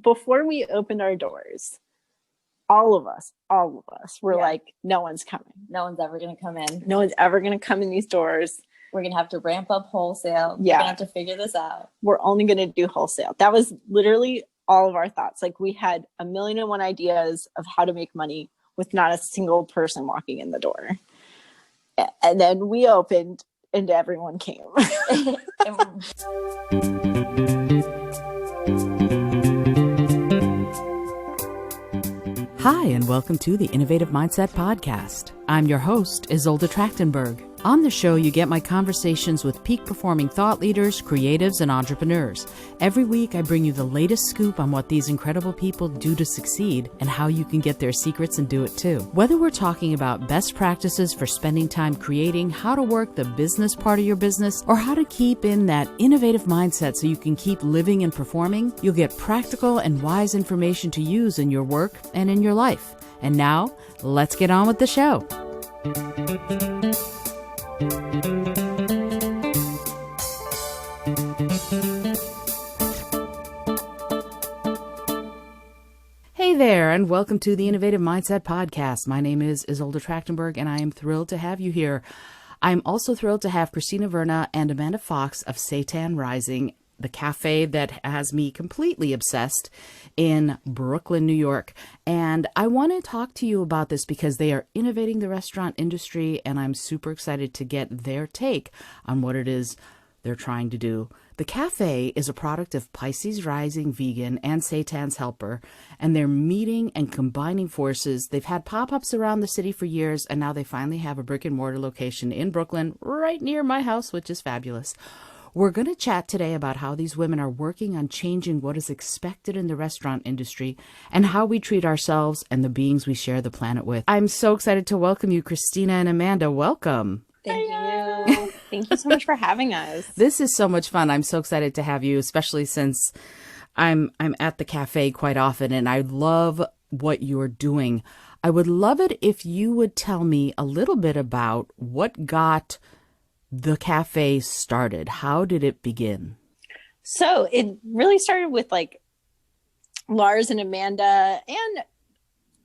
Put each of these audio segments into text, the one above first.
before we opened our doors, all of us were like, no one's coming. No one's ever going to come in. No one's ever going to come in these doors. We're going to have to ramp up wholesale. We're going to have to figure this out. We're only going to do wholesale. That was literally all of our thoughts. Like, we had 1,000,001 ideas of how to make money with not a single person walking in the door. And then we opened and everyone came. Hi, and welcome to the Innovative Mindset Podcast. I'm your host, Isolde Trachtenberg. On the show, you get my conversations with peak-performing thought leaders, creatives, and entrepreneurs. Every week, I bring you the latest scoop on what these incredible people do to succeed and how you can get their secrets and do it too. Whether we're talking about best practices for spending time creating, how to work the business part of your business, or how to keep in that innovative mindset so you can keep living and performing, you'll get practical and wise information to use in your work and in your life. And now, let's get on with the show. Hey there, and welcome to the Innovative Mindset Podcast. My name is Isolde Trachtenberg, and I am thrilled to have you here. I'm also thrilled to have Christina Verna and Amanda Fox of Seitan Rising, the cafe that has me completely obsessed in Brooklyn, New York. And I want to talk to you about this because they are innovating the restaurant industry, and I'm super excited to get their take on what it is they're trying to do. The cafe is a product of Pisces Rising Vegan and Seitan's Helper, and they're meeting and combining forces. They've had pop-ups around the city for years, and now they finally have a brick and mortar location in Brooklyn, right near my house, which is fabulous. We're going to chat today about how these women are working on changing what is expected in the restaurant industry and how we treat ourselves and the beings we share the planet with. I'm so excited to welcome you, Christina and Amanda. Welcome. Thank you. Thank you so much for having us. This is so much fun. I'm so excited to have you, especially since I'm at the cafe quite often, and I love what you're doing. I would love it if you would tell me a little bit about what got the cafe started. How did it begin? So it really started with like Lars and Amanda, and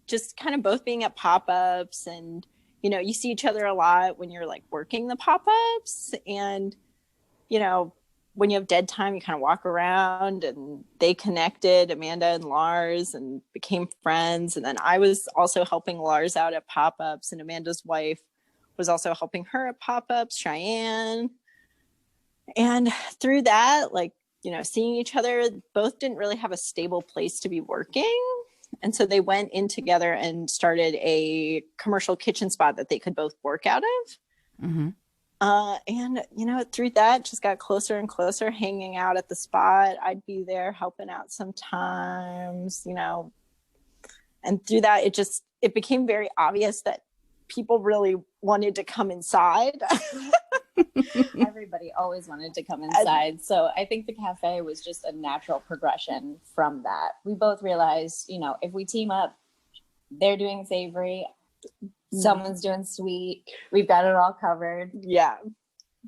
just kind of both being at pop-ups, and you see each other a lot when you're like working the pop-ups, and when you have dead time, you kind of walk around, and they connected, Amanda and Lars, and became friends. And then I was also helping Lars out at pop-ups, and Amanda's wife was also helping her at pop-ups, Cheyenne. And through that, seeing each other, both didn't really have a stable place to be working. And so they went in together and started a commercial kitchen spot that they could both work out of. Mm-hmm. And through that, just got closer and closer, hanging out at the spot. I'd be there helping out sometimes, and through that, it became very obvious that people really wanted to come inside. Everybody always wanted to come inside. So I think the cafe was just a natural progression from that. We both realized, if we team up, they're doing savory, someone's doing sweet, we've got it all covered. Yeah.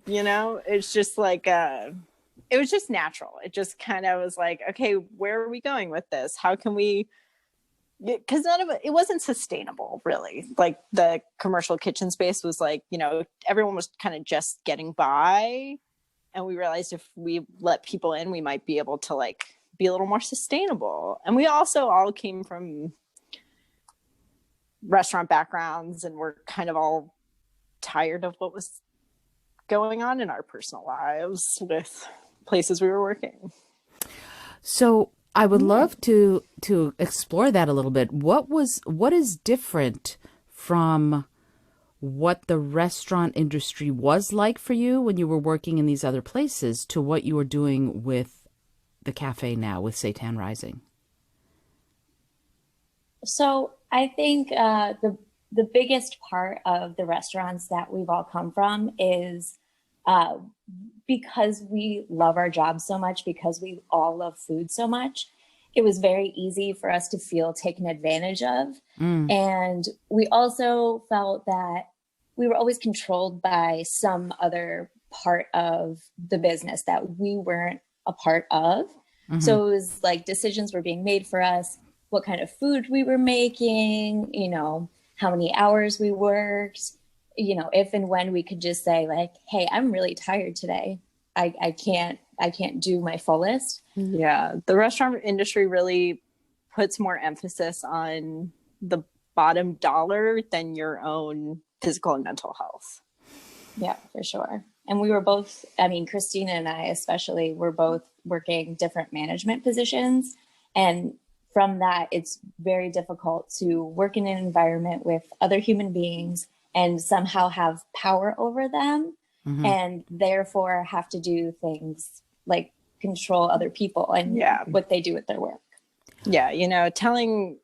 It's just like, it was just natural. It just kind of was like, okay, where are we going with this? How can we, because it wasn't sustainable, really. Like, the commercial kitchen space was like, everyone was kind of just getting by. And we realized if we let people in, we might be able to be a little more sustainable. And we also all came from restaurant backgrounds, and we're kind of all tired of what was going on in our personal lives with places we were working. So I would love to explore that a little bit. What is different from what the restaurant industry was like for you when you were working in these other places to what you are doing with the cafe now with Seitan Rising? So I think the biggest part of the restaurants that we've all come from is because we love our jobs so much, because we all love food so much, it was very easy for us to feel taken advantage of. And we also felt that we were always controlled by some other part of the business that we weren't a part of. Mm-hmm. So it was like decisions were being made for us, what kind of food we were making, you know, how many hours we worked, you know, if and when we could just say like, hey, I'm really tired today. I can't do my fullest. Yeah. The restaurant industry really puts more emphasis on the bottom dollar than your own physical and mental health. Yeah, for sure. And we were both, I mean, Christina and I especially, were both working different management positions. And from that, it's very difficult to work in an environment with other human beings and somehow have power over them, Mm-hmm. and therefore have to do things like control other people and what they do with their work. Yeah, you know, telling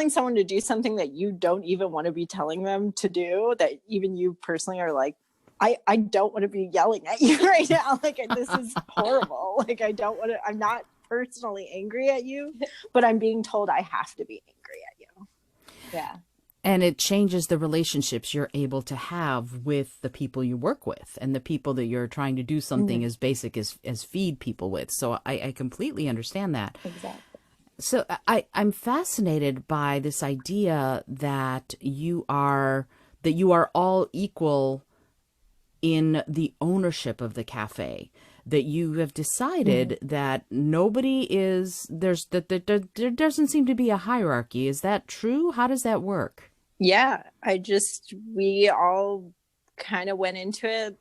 someone to do something that you don't even want to be telling them to do, that even you personally are like, I don't want to be yelling at you right now. Like, this is horrible. Like, I don't want to, I'm not personally angry at you, but I'm being told I have to be angry at you. Yeah. And it changes the relationships you're able to have with the people you work with and the people that you're trying to do something as basic as feed people with. So I completely understand that. Exactly. So I'm fascinated by this idea that you are all equal in the ownership of the cafe, that you have decided that nobody is, there doesn't seem to be a hierarchy. Is that true? How does that work? Yeah, we all kind of went into it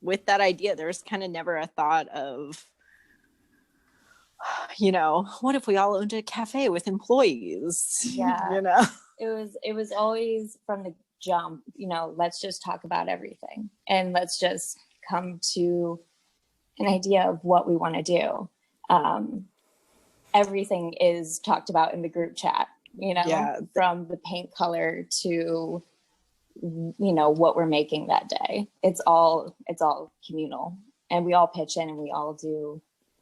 with that idea. There's kind of never a thought of, you know, what if we all owned a cafe with employees? Yeah. You know, it was always from the jump, you know, let's just talk about everything and let's just come to an idea of what we want to do. Everything is talked about in the group chat, you know, from the paint color to, you know, what we're making that day. It's all communal, and we all pitch in and we all do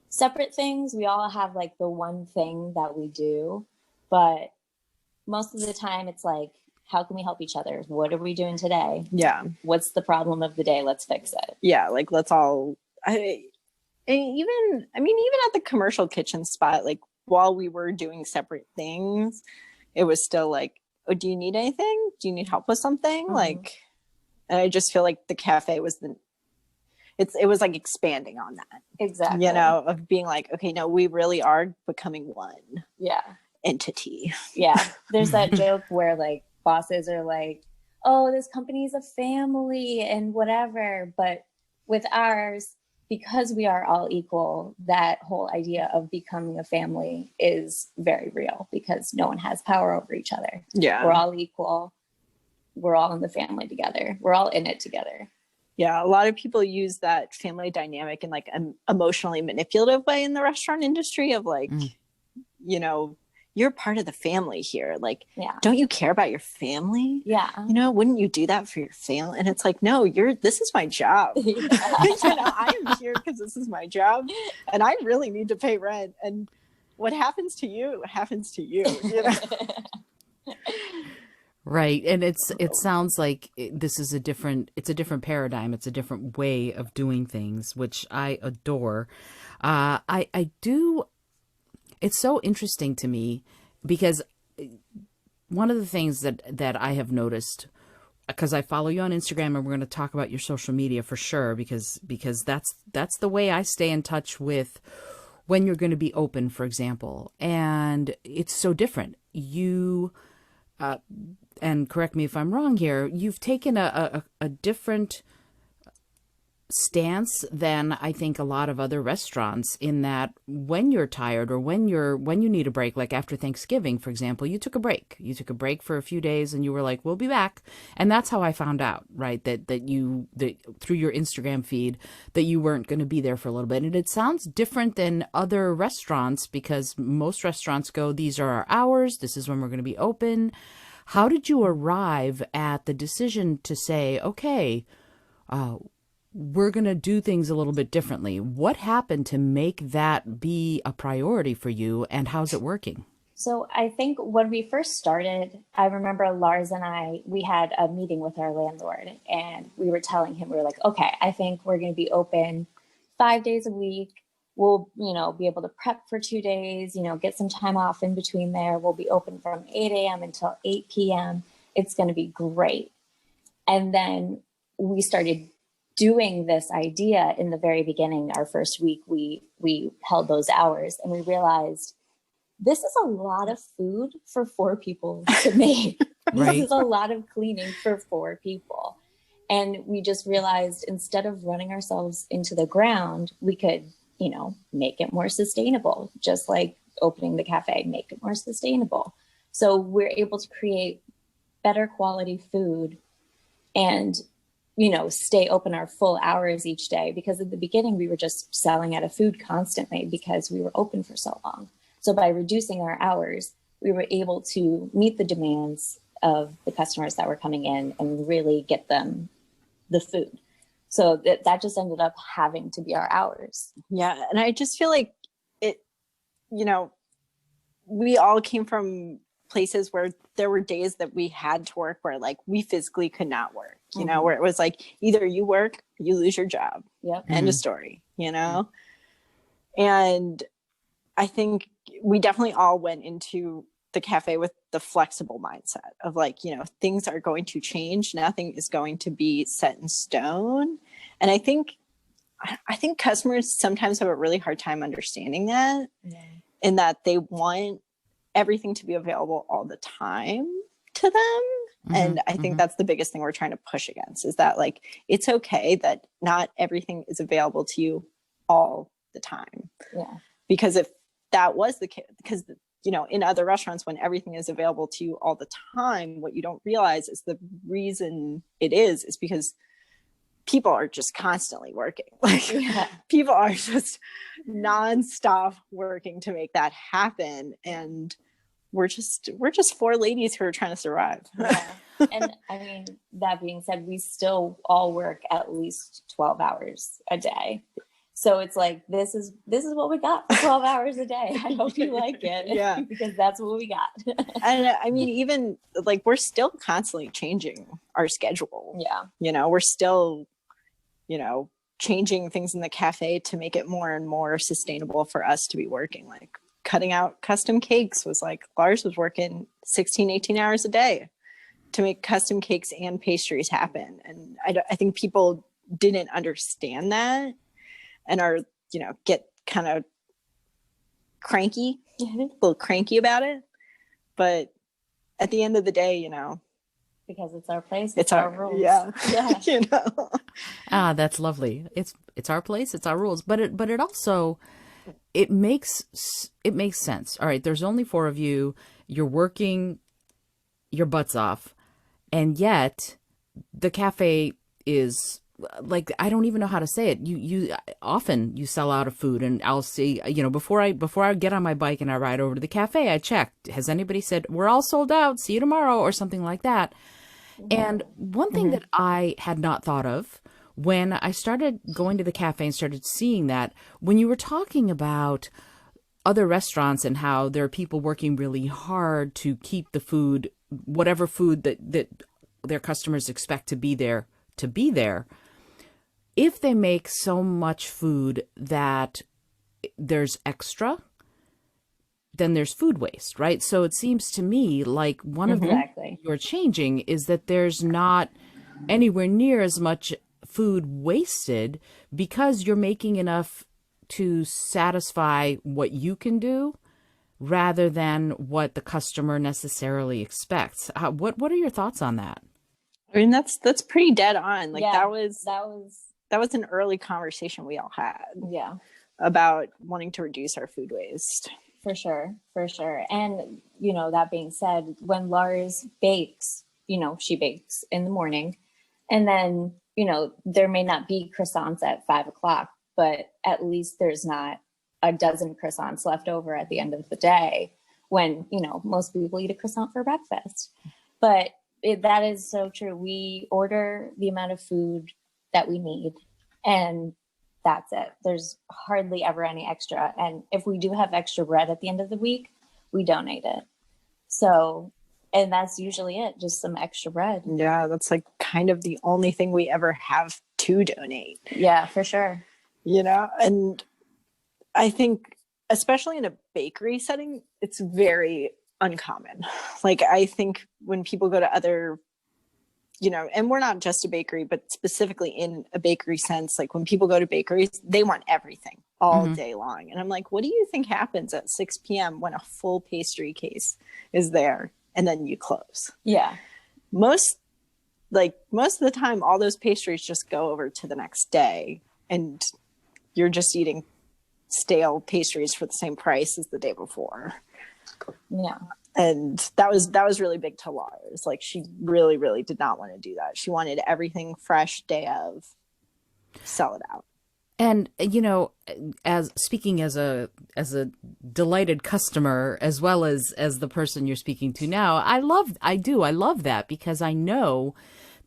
separate things. We all have like the one thing that we do, but most of the time it's like, how can we help each other? What are we doing today? Yeah. What's the problem of the day? Let's fix it. Yeah. Like, let's all, even at the commercial kitchen spot, like, while we were doing separate things, it was still like, oh, do you need anything? Do you need help with something? Like, and I just feel like the cafe was it was like expanding on that. Exactly. You know, of being like, okay, no, we really are becoming one. Yeah. Entity. Yeah. There's that joke where like bosses are like, oh, this company is a family and whatever. But with ours, because we are all equal, that whole idea of becoming a family is very real because no one has power over each other. Yeah. We're all equal. We're all in the family together. We're all in it together. Yeah. A lot of people use that family dynamic in like an emotionally manipulative way in the restaurant industry of like, you know, you're part of the family here. Like, don't you care about your family? Yeah. You know, wouldn't you do that for your family? And it's like, no, this is my job. You know, I am here because this is my job and I really need to pay rent. And what happens to you happens to you, you know? Right. And it sounds like this is a different paradigm. It's a different way of doing things, which I adore. I do. It's so interesting to me because one of the things that I have noticed, because I follow you on Instagram and we're going to talk about your social media for sure, because that's the way I stay in touch with when you're going to be open, for example. And it's so different. You, and correct me if I'm wrong here, you've taken a different stance than I think a lot of other restaurants, in that when you're tired or when you need a break, like after Thanksgiving, for example, you took a break. You took a break for a few days and you were like, we'll be back. And that's how I found out, right? That through your Instagram feed, that you weren't going to be there for a little bit. And it sounds different than other restaurants because most restaurants go, these are our hours. This is when we're going to be open. How did you arrive at the decision to say, okay, we're going to do things a little bit differently? What happened to make that be a priority for you, and how's it working? So I think when we first started, I remember Lars and we had a meeting with our landlord and we were telling him, we were like, okay, I think we're going to be open 5 days a week. we'll, be able to prep for 2 days, get some time off in between there. We'll be open from 8 a.m. until 8 p.m. It's going to be great. And then we started doing this idea in the very beginning. Our first week, we held those hours, and we realized this is a lot of food for 4 people to make. Right. This is a lot of cleaning for 4 people. And we just realized instead of running ourselves into the ground, we could, make it more sustainable, just like opening the cafe, make it more sustainable. So we're able to create better quality food and, stay open our full hours each day, because at the beginning we were just selling out of food constantly because we were open for so long. So by reducing our hours, we were able to meet the demands of the customers that were coming in and really get them the food. So that just ended up having to be our hours. Yeah. And I just feel like it, we all came from places where there were days that we had to work where like we physically could not work, where it was like either you work, or you lose your job. Yep. End of story, And I think we definitely all went into the cafe with the flexible mindset of like, things are going to change. Nothing is going to be set in stone. And I think customers sometimes have a really hard time understanding that, in that they want everything to be available all the time to them. And I think that's the biggest thing we're trying to push against, is that like, it's okay that not everything is available to you all the time. Yeah. Because if that was the case, because in other restaurants, when everything is available to you all the time, what you don't realize is the reason it is because people are just constantly working. Like people are just nonstop working to make that happen. And we're just 4 ladies who are trying to survive. Yeah. And I mean, that being said, we still all work at least 12 hours a day. So it's like, this is what we got for 12 hours a day. I hope you like it. Yeah. Because that's what we got. And I mean, even like, we're still constantly changing our schedule. Yeah. We're still, changing things in the cafe to make it more and more sustainable for us to be working. Like cutting out custom cakes was like, Lars was working 16, 18 hours a day to make custom cakes and pastries happen. And I think people didn't understand that and are, get kind of cranky, a little cranky about it. But at the end of the day, because it's our place, it's our rules. Yeah. That's lovely. It's our place, it's our rules. But it also, it makes sense. All right, there's only 4 of you. You're working your butts off, and yet the cafe is like, I don't even know how to say it. You often you sell out of food, and I'll see, before I get on my bike and I ride over to the cafe, I check, has anybody said we're all sold out, see you tomorrow, or something like that. And one thing that I had not thought of when I started going to the cafe and started seeing that, when you were talking about other restaurants and how there are people working really hard to keep the food, whatever food that their customers expect to be there, if they make so much food that there's extra, then there's food waste, right? So it seems to me like one of the things you're changing is that there's not anywhere near as much food wasted because you're making enough to satisfy what you can do rather than what the customer necessarily expects. What are your thoughts on that? I mean, that's pretty dead on. Like that was an early conversation we all had. Yeah. About wanting to reduce our food waste. For sure. And, that being said, when Lars bakes, she bakes in the morning, and then, there may not be croissants at 5:00, but at least there's not a dozen croissants left over at the end of the day when, most people eat a croissant for breakfast. But that is so true. We order the amount of food that we need, and that's it. There's hardly ever any extra. And if we do have extra bread at the end of the week, we donate it. So, and that's usually it, just some extra bread. Yeah, that's like kind of the only thing we ever have to donate. Yeah, for sure. And I think, especially in a bakery setting, it's very uncommon. Like, I think when people go to other, and we're not just a bakery, but specifically in a bakery sense, like when people go to bakeries, they want everything all day long. And I'm like, what do you think happens at 6 p.m. when a full pastry case is there and then you close? Yeah. Most of the time, all those pastries just go over to the next day, and you're just eating stale pastries for the same price as the day before. Yeah. And that was really big to Lars. Like, she really, really did not want to do that. She wanted everything fresh day of, sell it out. And, as speaking as a delighted customer, as well as the person you're speaking to now, I love that, because I know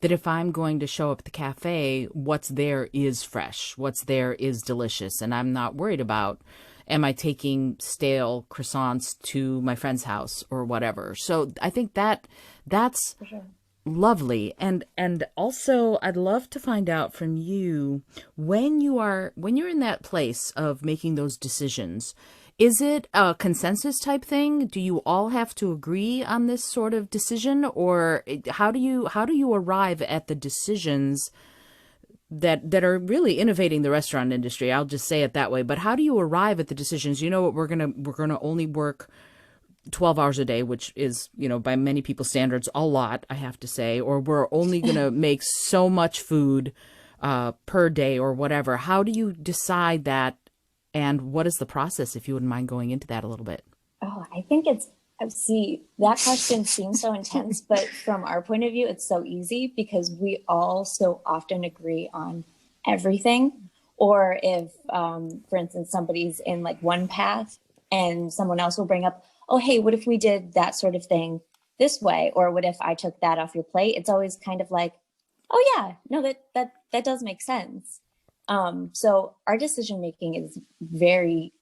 that if I'm going to show up at the cafe, what's there is fresh, what's there is delicious. And I'm not worried about, am I taking stale croissants to my friend's house or whatever. So I think that's For sure. lovely. And also, I'd love to find out from you, when you're in that place of making those decisions, is it a consensus type thing? Do you all have to agree on this sort of decision, or how do you arrive at the decisions that are really innovating the restaurant industry? I'll just say it that way. But how do you arrive at the decisions? You know what, we're gonna only work 12 hours a day, which is, by many people's standards, a lot, I have to say, or we're only going to make so much food per day or whatever. How do you decide that? And what is the process, if you wouldn't mind going into that a little bit? Oh, I think that question seems so intense, but from our point of view, it's so easy because we all so often agree on everything. Or if, for instance, somebody's in like one path and someone else will bring up, oh, hey, what if we did that sort of thing this way? Or what if I took that off your plate? It's always kind of like, oh yeah, no, that does make sense. So our decision making is very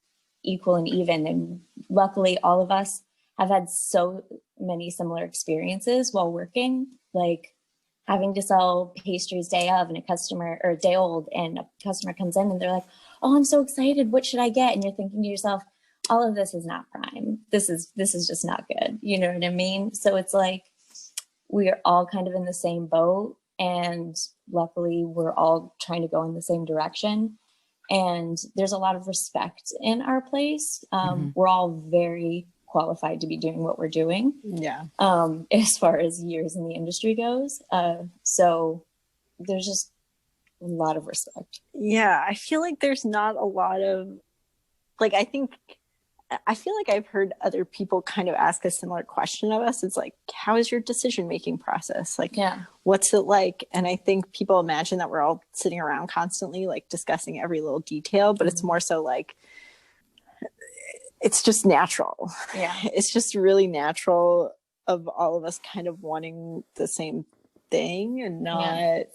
equal and even. And luckily all of us have had so many similar experiences while working, like having to sell pastries day of and day old, and a customer comes in and they're like, oh, I'm so excited. What should I get? And you're thinking to yourself, all of this is not prime. This is just not good. You know what I mean? So it's like, we are all kind of in the same boat, and luckily we're all trying to go in the same direction. And there's a lot of respect in our place. We're all very qualified to be doing what we're doing. Yeah. As far as years in the industry goes. So there's just a lot of respect. Yeah. I feel like there's not a lot of, like, I feel like I've heard other people kind of ask a similar question of us. It's like, how is your decision-making process? Like, what's it like? And I think people imagine that we're all sitting around constantly, like, discussing every little detail, but it's more so like, it's just natural. Yeah. It's just really natural of all of us kind of wanting the same thing and not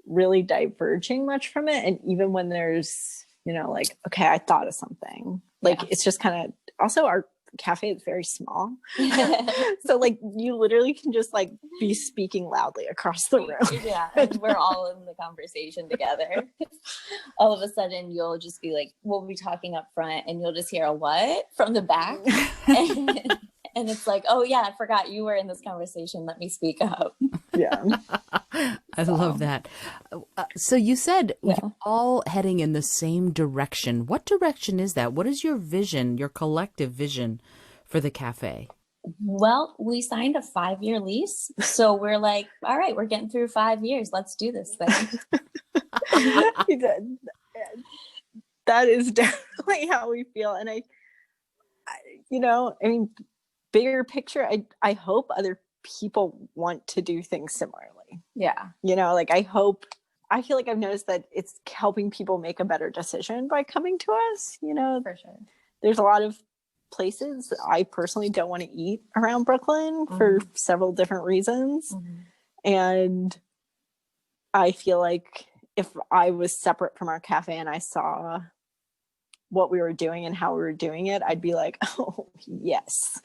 really diverging much from it. And even when there's, like, okay, I thought of something. Like, it's just kind of, also our cafe is very small. So like, you literally can just like be speaking loudly across the room. Yeah. And we're all in the conversation together. All of a sudden you'll just be like, we'll be talking up front and you'll just hear a what from the back. And it's like, oh yeah, I forgot you were in this conversation. Let me speak up. Yeah. I love that. So you said you're all heading in the same direction. What direction is that? What is your vision, your collective vision for the cafe? Well, we signed a 5-year lease. So we're like, all right, we're getting through 5 years. Let's do this thing. That is definitely how we feel. And I mean, bigger picture, I hope other people want to do things similarly. Yeah. Like, I feel like I've noticed that it's helping people make a better decision by coming to us. For sure. There's a lot of places I personally don't want to eat around Brooklyn for several different reasons. And I feel like if I was separate from our cafe and I saw what we were doing and how we were doing it, I'd be like, oh yes,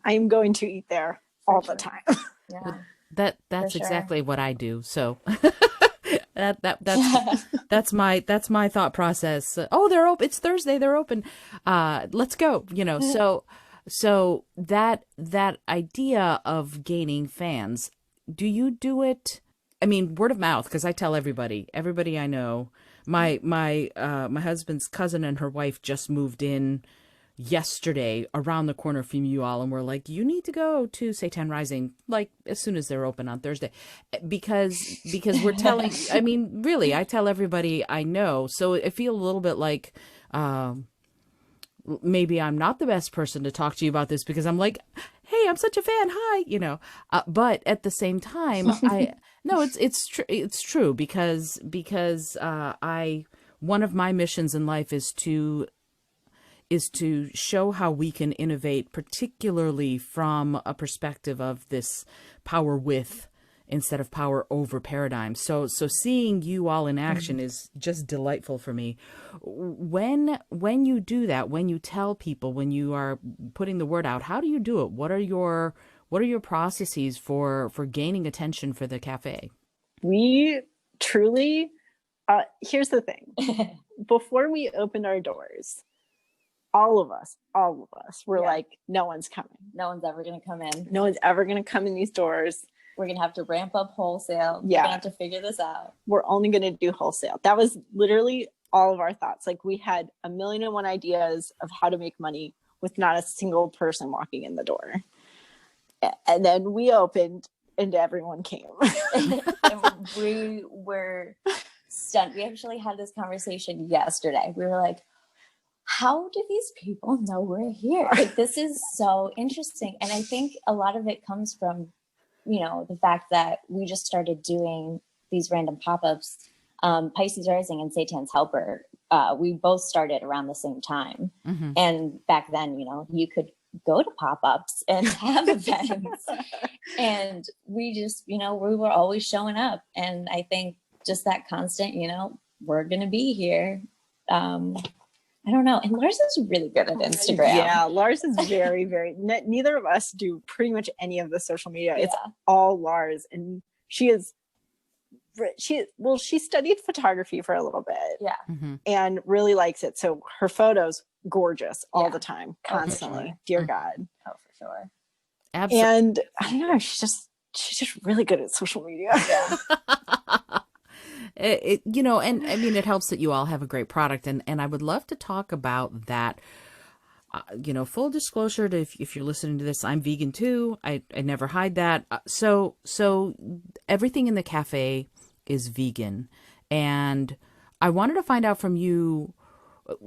I'm going to eat there all the time. Yeah. That's exactly what I do. So That's my thought process. Oh, they're open. It's Thursday. They're open. Let's go. So that idea of gaining fans, do you do it? I mean, word of mouth, because I tell everybody I know. My husband's cousin and her wife just moved in yesterday around the corner from you all, and we're like, you need to go to Seitan Rising like as soon as they're open on Thursday, because we're telling. I mean, really, I tell everybody I know, so I feel a little bit like maybe I'm not the best person to talk to you about this, because I'm like, hey, I'm such a fan, hi, but at the same time, no, it's true, because I one of my missions in life is to show how we can innovate, particularly from a perspective of this power with instead of power over paradigm. So seeing you all in action is just delightful for me. When you do that, when you tell people, when you are putting the word out, how do you do it? What are your processes for gaining attention for the cafe? We truly, here's the thing. Before we opened our doors, all of us were like, no one's coming. No one's ever going to come in. No one's ever going to come in these doors. We're going to have to ramp up wholesale. We're going to have to figure this out. We're only going to do wholesale. That was literally all of our thoughts. Like, we had 1,000,001 ideas of how to make money with not a single person walking in the door. And then we opened and everyone came. And we were stunned. We actually had this conversation yesterday. We were like, how do these people know we're here? Like, this is so interesting. And I think a lot of it comes from, the fact that we just started doing these random pop-ups. Pisces Rising and Seitan's Helper, we both started around the same time. Mm-hmm. And back then, you could go to pop-ups and have events. And we just, we were always showing up. And I think just that constant, we're going to be here. I don't know. And Lars is really good at Instagram. Yeah, Lars is very, very, neither of us do pretty much any of the social media. It's all Lars. And she studied photography for a little bit. Yeah. Mm-hmm. And really likes it. So her photos, gorgeous all the time, constantly. Sure. Dear God. Oh, for sure. Absolutely. And I don't know, she's just really good at social media. Yeah. And I mean, it helps that you all have a great product, and I would love to talk about that. Full disclosure, if you're listening to this, I'm vegan too. I never hide that. So everything in the cafe is vegan, and I wanted to find out from you.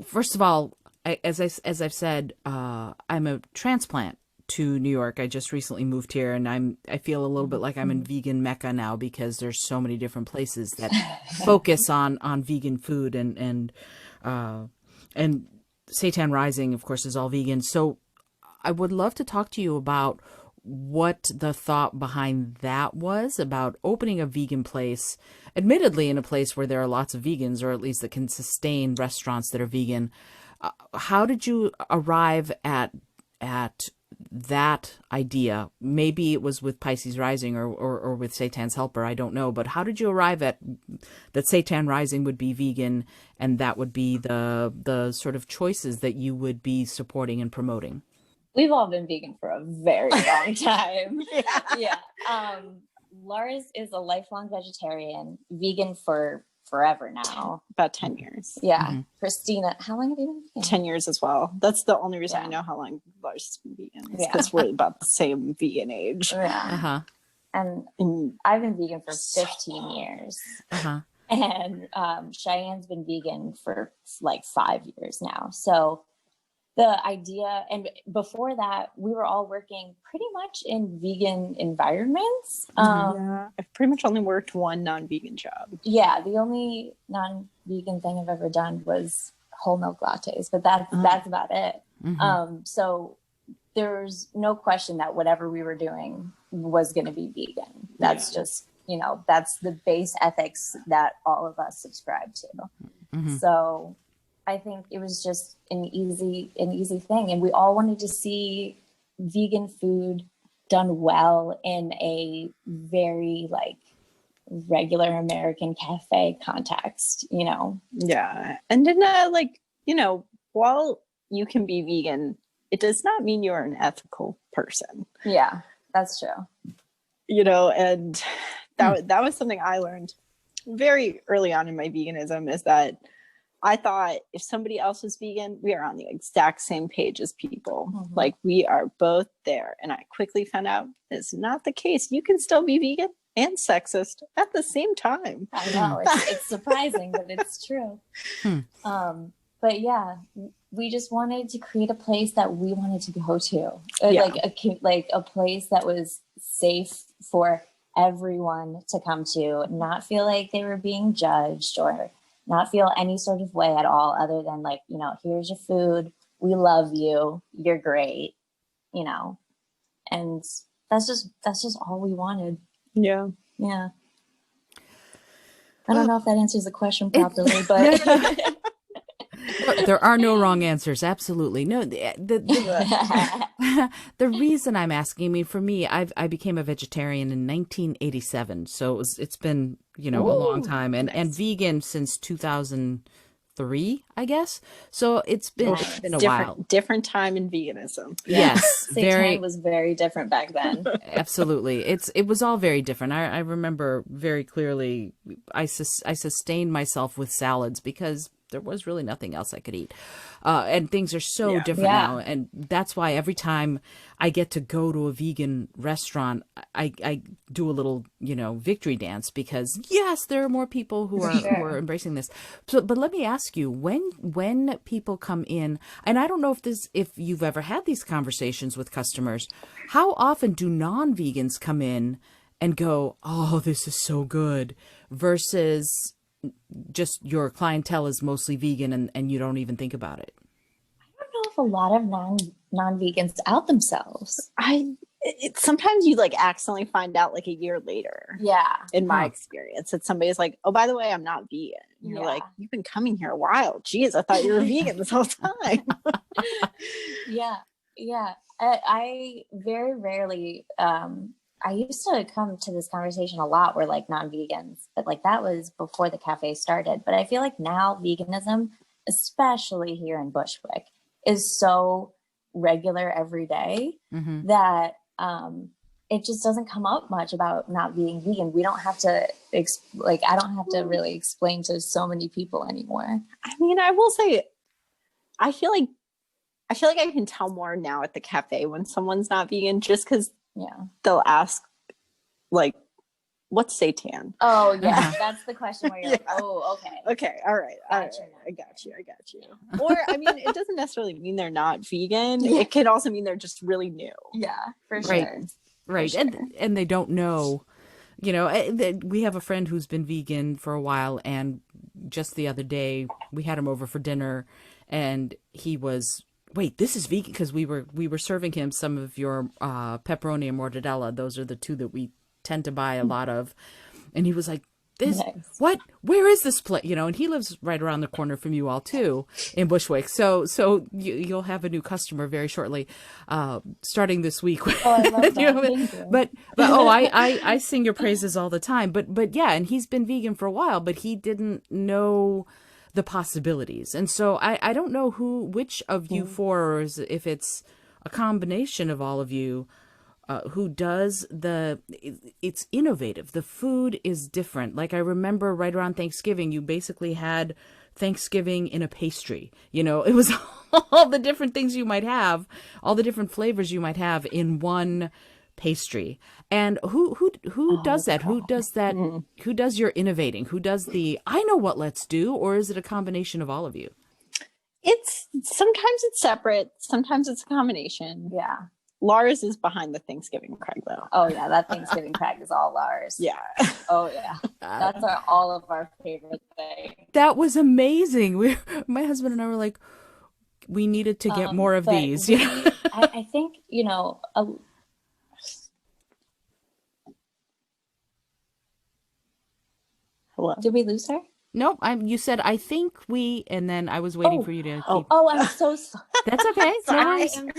First of all, as I've said, I'm a transplant to New York. I just recently moved here, and I feel a little bit like I'm in vegan Mecca now, because there's so many different places that focus on vegan food, and Seitan Rising, of course, is all vegan. So I would love to talk to you about what the thought behind that was, about opening a vegan place, admittedly in a place where there are lots of vegans, or at least that can sustain restaurants that are vegan. How did you arrive at that idea? Maybe it was with Pisces Rising or with Seitan's Helper, I don't know, but how did you arrive at that Seitan Rising would be vegan, and that would be the sort of choices that you would be supporting and promoting? We've all been vegan for a very long time. Yeah. Lars is a lifelong vegetarian, vegan for forever now. About 10 years. Yeah. Mm-hmm. Christina, how long have you been vegan? 10 years as well. That's the only reason I know how long Lars has been vegan. Because we're about the same vegan age. Yeah. Uh-huh. And I've been vegan for 15 years. Uh-huh. And Cheyenne's been vegan for like 5 years now. So the idea, and before that, we were all working pretty much in vegan environments. I've pretty much only worked one non-vegan job. Yeah, the only non-vegan thing I've ever done was whole milk lattes, but that's about it. Mm-hmm. So there's no question that whatever we were doing was going to be vegan. That's just, that's the base ethics that all of us subscribe to. Mm-hmm. So I think it was just an easy thing. And we all wanted to see vegan food done well in a very regular American cafe context, you know? Yeah. And then like, you know, while you can be vegan, it does not mean you're an ethical person. Yeah, that's true. You know, and that was something I learned very early on in my veganism, is that I thought if somebody else was vegan, we are on the exact same page as people. Mm-hmm. Like, we are both there. And I quickly found out it's not the case. You can still be vegan and sexist at the same time. I know. It's surprising, but it's true. But yeah, we just wanted to create a place that we wanted to go to. Yeah. Like a place that was safe for everyone to come to, not feel like they were being judged or not feel any sort of way at all, other than like, you know, here's your food. We love you. You're great. You know, and that's just all we wanted. Yeah. Yeah. I don't know if that answers the question properly, but there are no wrong answers. Absolutely. No, the reason I'm asking, I mean, for me, I became a vegetarian in 1987. So it's been, you know, a long time, and vegan since 2003, I guess. So it's been a while. Different time in veganism. Yes. Seitan was very different back then. Absolutely. It was all very different. I remember very clearly, I sustained myself with salads because there was really nothing else I could eat. And things are so different now. And that's why every time I get to go to a vegan restaurant, I do a little, you know, victory dance, because yes, there are more people who are embracing this. So, but let me ask you, when people come in, and I don't know if you've ever had these conversations with customers, how often do non-vegans come in and go, oh, this is so good, versus just your clientele is mostly vegan and you don't even think about it? I don't know if a lot of non-vegans out themselves. Sometimes you like accidentally find out like a year later. Yeah. In my experience, that somebody's like, oh, by the way, I'm not vegan. And you're like, you've been coming here a while. Geez, I thought you were vegan this whole time. Yeah. I very rarely, I used to come to this conversation a lot where like non-vegans, but like that was before the cafe started. But I feel like now veganism, especially here in Bushwick, is so regular every day that it just doesn't come up much about not being vegan. We don't have to I don't have to really explain to so many people anymore. I mean, I will say, I feel like I can tell more now at the cafe when someone's not vegan, just because they'll ask, like, what's seitan? Oh, yeah. That's the question where you're like, oh, okay. Okay, all right. Gotcha. I got you. Or, I mean, it doesn't necessarily mean they're not vegan. Yeah. It could also mean they're just really new. Yeah, for sure. Right. For sure. And they don't know, you know, we have a friend who's been vegan for a while, and just the other day we had him over for dinner, and he was, wait, this is vegan? Because we were serving him some of your pepperoni and mortadella. Those are the two that we tend to buy a lot of. And he was like, this, nice. What, where is this place? You know, and he lives right around the corner from you all too, in Bushwick. So you'll have a new customer very shortly, starting this week. Oh, I love that. Thank you. But I sing your praises all the time. But yeah, and he's been vegan for a while, but he didn't know the possibilities. And so I don't know which of you four, or if it's a combination of all of you, who does it's innovative. The food is different. Like, I remember right around Thanksgiving, you basically had Thanksgiving in a pastry. You know, it was all the different things you might have, all the different flavors you might have in one pastry. And who does that? Who does that? Who does your innovating? Who does the, I know what let's do? Or is it a combination of all of you? Sometimes it's separate. Sometimes it's a combination. Yeah. Lars is behind the Thanksgiving Craig, though. Oh yeah, that Thanksgiving Craig is all Lars. Yeah. Oh yeah, that's all of our favorite thing. That was amazing. My husband and I were like, we needed to get more of these. I think, you know. Hello. Did we lose her? Nope. You said, I think and then I was waiting for you to keep. Oh, I'm so sorry. That's okay. No worries. I am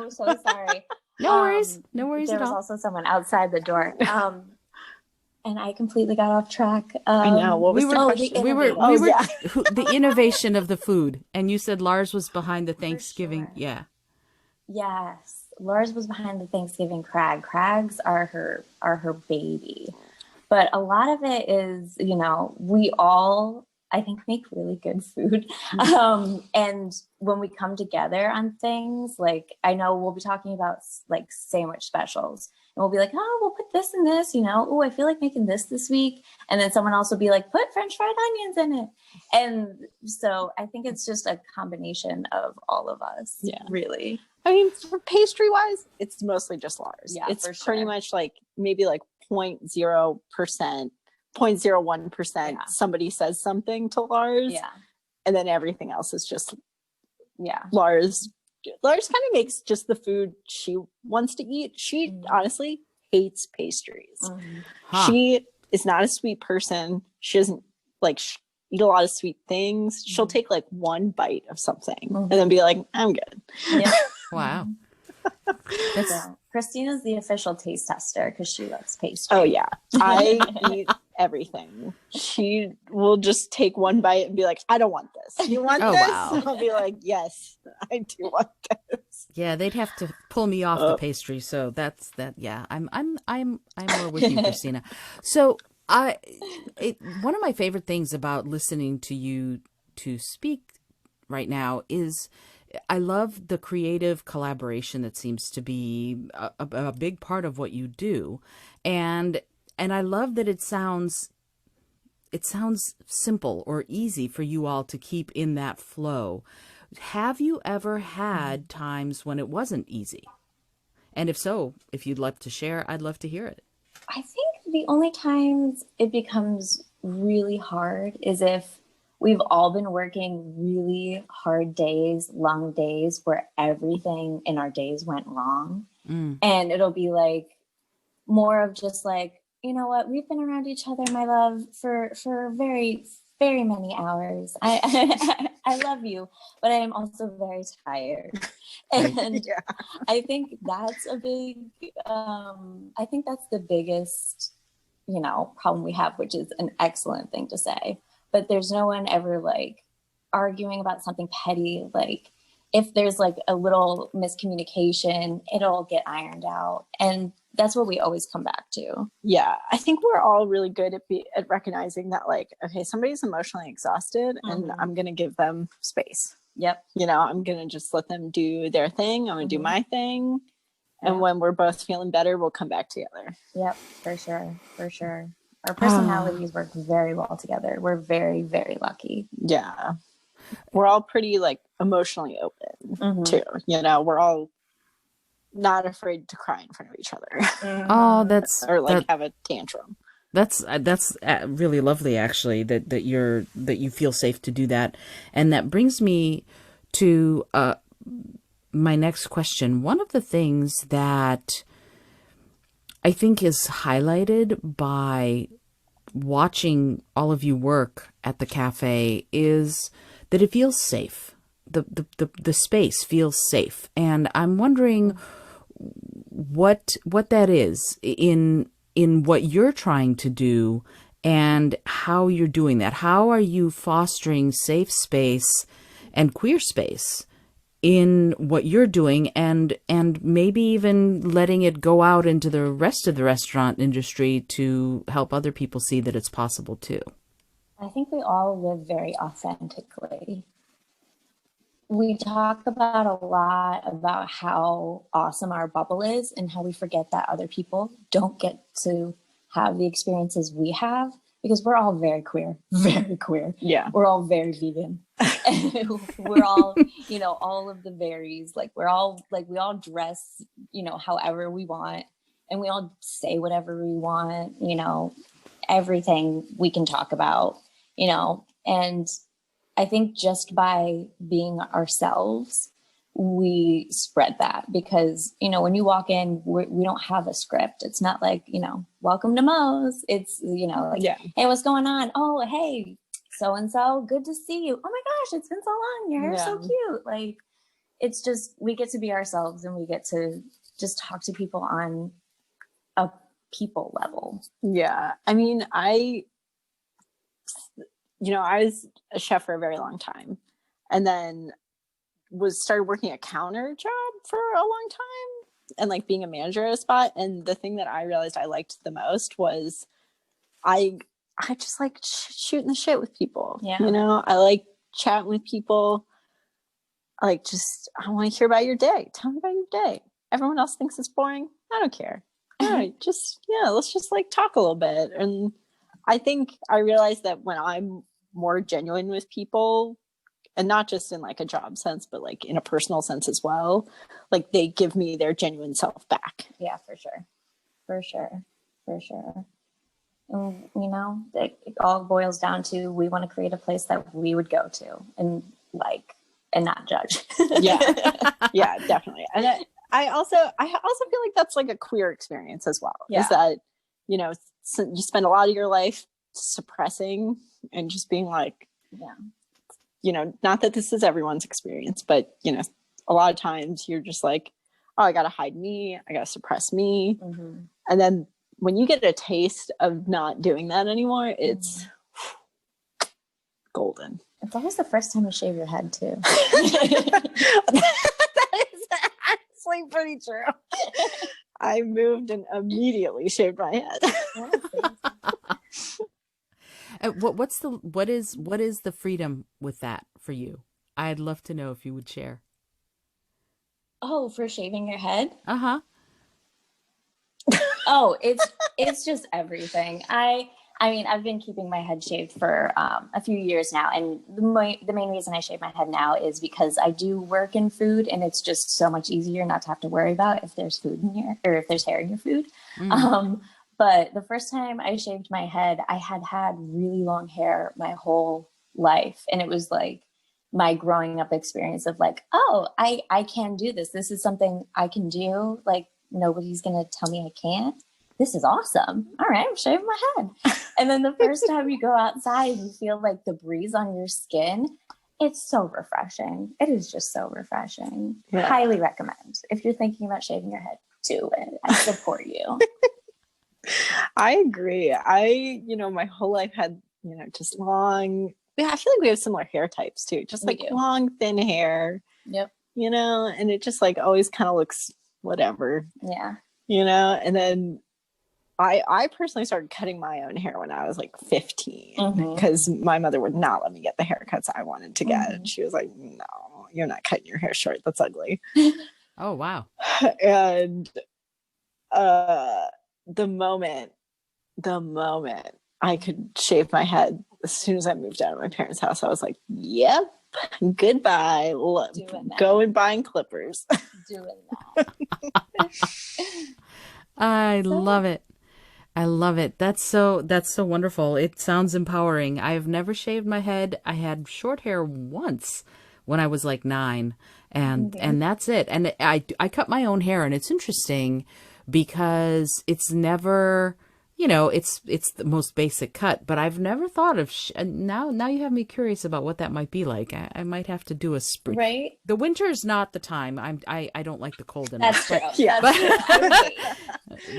so sorry. No worries. No worries there at all. There was also someone outside the door. and I completely got off track. I know. What was we the were question? the innovation of the food, and you said Lars was behind the Thanksgiving. Sure. Yeah. Yes, Lars was behind the Thanksgiving crag. Crags are her baby. But a lot of it is, we all, I think, make really good food. And when we come together on things, like, I know we'll be talking about like sandwich specials, and we'll be like, oh, we'll put this in this, oh, I feel like making this week. And then someone else will be like, put French fried onions in it. And so I think it's just a combination of all of us. Yeah. Really. I mean, for pastry wise, it's mostly just Lars. Yeah, it's for sure. pretty much like maybe like 0.0%, 0.01%. Yeah. Somebody says something to Lars. Yeah. And then everything else is just Yeah. Lars. Lars kind of makes just the food she wants to eat. She honestly hates pastries. She is not a sweet person. She doesn't like eat a lot of sweet things. She'll take like one bite of something and then be like, I'm good. Yeah. Wow. Christina's the official taste tester because she loves pastry. Oh yeah, I eat everything. She will just take one bite and be like, I don't want this. You want this? Wow. And I'll be like, yes, I do want this. Yeah, they'd have to pull me off the pastry. So that's that. Yeah, I'm more with you, Christina. So one of my favorite things about listening to you to speak right now is I love the creative collaboration that seems to be a big part of what you do. And I love that it sounds simple or easy for you all to keep in that flow. Have you ever had times when it wasn't easy? And if so, if you'd like to share, I'd love to hear it. I think the only times it becomes really hard is if we've all been working really hard days, long days where everything in our days went wrong. And it'll be like more of just like, you know what, we've been around each other, my love, for very, very many hours. I love you, but I am also very tired. And I think that's a big, I think that's the biggest, problem we have, which is an excellent thing to say. But there's no one ever like arguing about something petty. Like if there's like a little miscommunication, it'll get ironed out. And that's what we always come back to. Yeah, I think we're all really good at recognizing that, like, okay, somebody's emotionally exhausted and I'm going to give them space. Yep. I'm going to just let them do their thing. I'm going to do my thing. And when we're both feeling better, we'll come back together. Yep, for sure. For sure. Our personalities work very well together. We're very, very lucky. Yeah. We're all pretty like emotionally open too. We're all not afraid to cry in front of each other. Oh, that's or like have a tantrum. That's really lovely, actually, that you feel safe to do that. And that brings me to my next question. One of the things that I think is highlighted by watching all of you work at the cafe is that it feels safe. The space feels safe. And I'm wondering what that is in what you're trying to do and how you're doing that. How are you fostering safe space and queer space in what you're doing, and maybe even letting it go out into the rest of the restaurant industry to help other people see that it's possible too? I think we all live very authentically. We talk about a lot about how awesome our bubble is and how we forget that other people don't get to have the experiences we have, because we're all very queer, very queer. Yeah. We're all very vegan. We're all, all of the varies. Like we all dress, however we want, and we all say whatever we want, everything we can talk about, and I think just by being ourselves, we spread that, because, when you walk in, we don't have a script. It's not like, welcome to Moe's. It's, hey, what's going on? Oh, hey, so-and-so, good to see you. Oh my gosh, it's been so long. Your hair's so cute. Like, it's just, we get to be ourselves, and we get to just talk to people on a people level. Yeah. I mean, I was a chef for a very long time, and then started working a counter job for a long time, and like being a manager at a spot. And the thing that I realized I liked the most was I just like shooting the shit with people. Yeah. I like chatting with people. Like, I want to hear about your day. Tell me about your day. Everyone else thinks it's boring. I don't care. All right, let's just like talk a little bit. And I think I realized that when I'm more genuine with people, and not just in like a job sense, but like in a personal sense as well, like they give me their genuine self back. Yeah, for sure. And, it all boils down to, we want to create a place that we would go to and not judge. Yeah, definitely. And I also feel like that's like a queer experience as well. Yeah. Is that, you spend a lot of your life suppressing and just being like, not that this is everyone's experience, but, a lot of times you're just like, oh, I got to hide me. I got to suppress me. Mm-hmm. And then when you get a taste of not doing that anymore, it's golden. It's always the first time you shave your head too. That is actually pretty true. I moved and immediately shaved my head. What is the freedom with that for you? I'd love to know if you would share. Oh, for shaving your head? Uh-huh. Oh, it's just everything. I mean, I've been keeping my head shaved for a few years now, and the main reason I shave my head now is because I do work in food, and it's just so much easier not to have to worry about if there's food in your, or if there's hair in your food. But the first time I shaved my head, I had really long hair my whole life, and it was like my growing up experience of like, oh, I can do this. This is something I can do. Like, nobody's gonna tell me I can't. This is awesome. All right, I'm shaving my head. And then the first time you go outside, you feel like the breeze on your skin. It's so refreshing. It is just so refreshing. Yeah. Highly recommend. If you're thinking about shaving your head, do it. I support you. I agree. My whole life had, just long, I feel like we have similar hair types too. Just like long, thin hair. Yep. And it just like always kind of looks whatever. Yeah. And then I personally started cutting my own hair when I was like 15 because my mother would not let me get the haircuts I wanted to get. And she was like, no, you're not cutting your hair short. That's ugly. Oh, wow. And the moment I could shave my head, as soon as I moved out of my parents' house, I was like, yep, goodbye. Going buying clippers. Doing that. I love it. I love it. That's so wonderful. It sounds empowering. I have never shaved my head. I had short hair once when I was like 9, and that's it. And I cut my own hair, and it's interesting because it's never, it's the most basic cut, but I've never thought of now you have me curious about what that might be like. I might have to do a spring. Right. The winter is not the time. I don't like the cold enough. That's true. Yeah.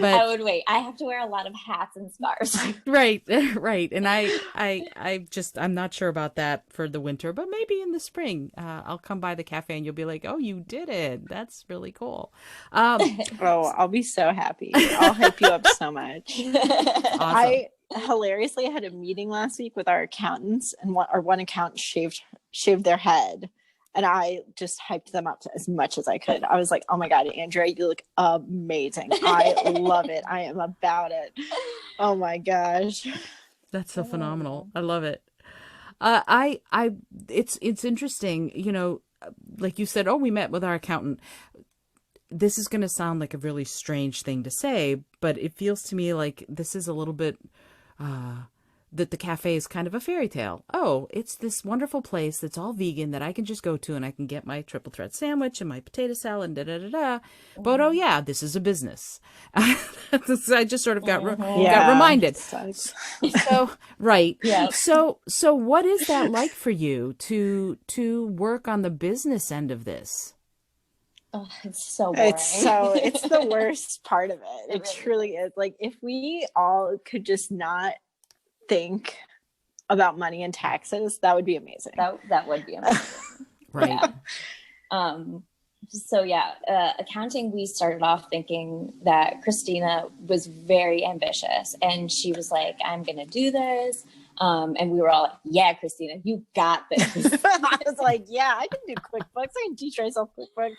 I would wait. I have to wear a lot of hats and scarves. Right. And I'm not sure about that for the winter, but maybe in the spring, I'll come by the cafe and you'll be like, oh, you did it. That's really cool. Oh, I'll be so happy. I'll hype you up so much. Awesome. I hilariously had a meeting last week with our accountants, and one accountant shaved their head, and I just hyped them up as much as I could. I was like, oh my God, Andrea, you look amazing. I love it. I am about it. Oh my gosh. That's so phenomenal. I love it. It's interesting, like you said, oh, we met with our accountant. This is going to sound like a really strange thing to say, but it feels to me like this is a little bit, that the cafe is kind of a fairy tale. Oh, it's this wonderful place that's all vegan that I can just go to and I can get my triple threat sandwich and my potato salad and da-da-da-da. But, oh yeah, this is a business. I just sort of got reminded. So, right. Yeah. So what is that like for you to work on the business end of this? Oh, it's so boring. It's the worst part of it. It really truly is. Like, if we all could just not think about money and taxes, that would be amazing. That would be amazing. Right. Yeah. So yeah, accounting, we started off thinking that Christina was very ambitious, and she was like, I'm going to do this. And we were all like, yeah, Christina, you got this. I was like, yeah, I can do QuickBooks. I can teach myself QuickBooks.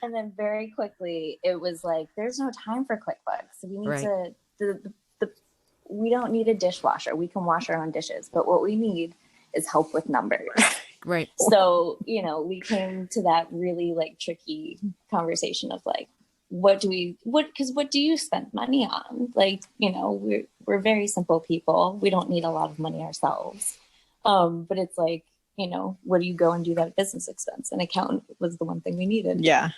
And then very quickly, it was like, there's no time for QuickBooks. We need we don't need a dishwasher. We can wash our own dishes. But what we need is help with numbers. Right. So, we came to that really like tricky conversation of like, what do you spend money on? Like, we're very simple people. We don't need a lot of money ourselves. But it's like, what do you go and do that business expense? An accountant was the one thing we needed. Yeah,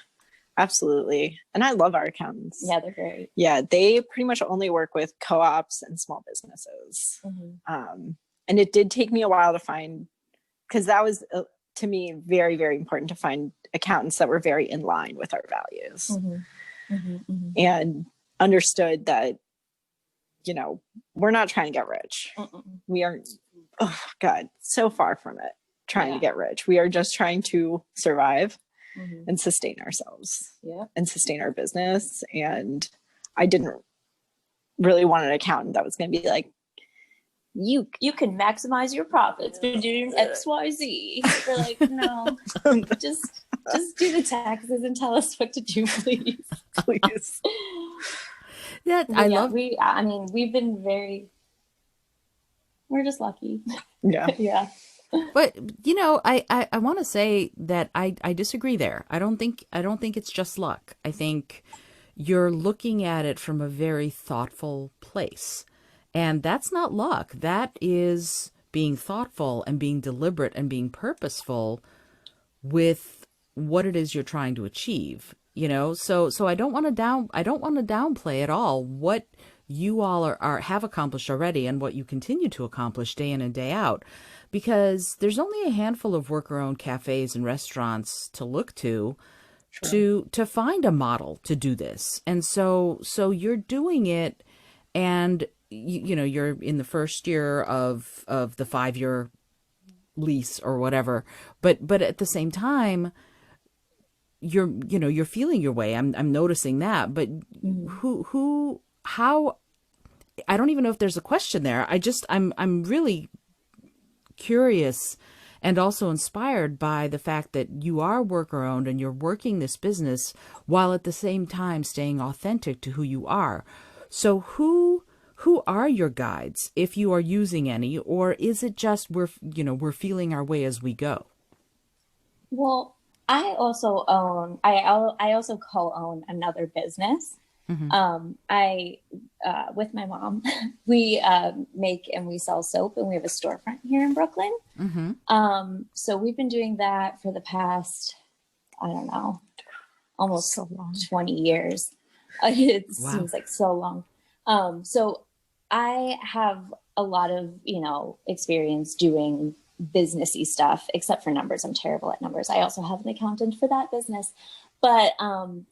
absolutely. And I love our accountants. Yeah, they're great. Yeah, they pretty much only work with co-ops and small businesses. Mm-hmm. And it did take me a while to find, because that was, to me, very, very important to find accountants that were very in line with our values. Mm-hmm. Mm-hmm. Mm-hmm. And understood that, we're not trying to get rich. Mm-mm. We aren't, oh God, so far from it, trying to get rich. We are just trying to survive and sustain ourselves and sustain our business. And I didn't really want an accountant that was going to be like, you can maximize your profits by doing XYZ. We're like, no, just do the taxes and tell us what to do, please. Please. Yeah, we've been we're just lucky. Yeah. Yeah. But I want to say that I disagree there. I don't think it's just luck. I think you're looking at it from a very thoughtful place. And that's not luck. That is being thoughtful and being deliberate and being purposeful with what it is you're trying to achieve. So I don't want to downplay at all what you all have accomplished already and what you continue to accomplish day in and day out, because there's only a handful of worker-owned cafes and restaurants to look to find a model to do this. And so you're doing it, and you're in the first year of the 5-year lease or whatever, but at the same time, you're feeling your way. I'm noticing that, but how, I don't even know if there's a question there. I'm really curious and also inspired by the fact that you are worker owned and you're working this business while at the same time staying authentic to who you are. So who are your guides, if you are using any, or is it just we're feeling our way as we go? Well, I also co-own another business. Mm-hmm. With my mom, we make and we sell soap, and we have a storefront here in Brooklyn. Mm-hmm. So we've been doing that for the past, I don't know, almost so long, 20 years. It seems like so long. So I have a lot of, experience doing businessy stuff, except for numbers. I'm terrible at numbers. I also have an accountant for that business, but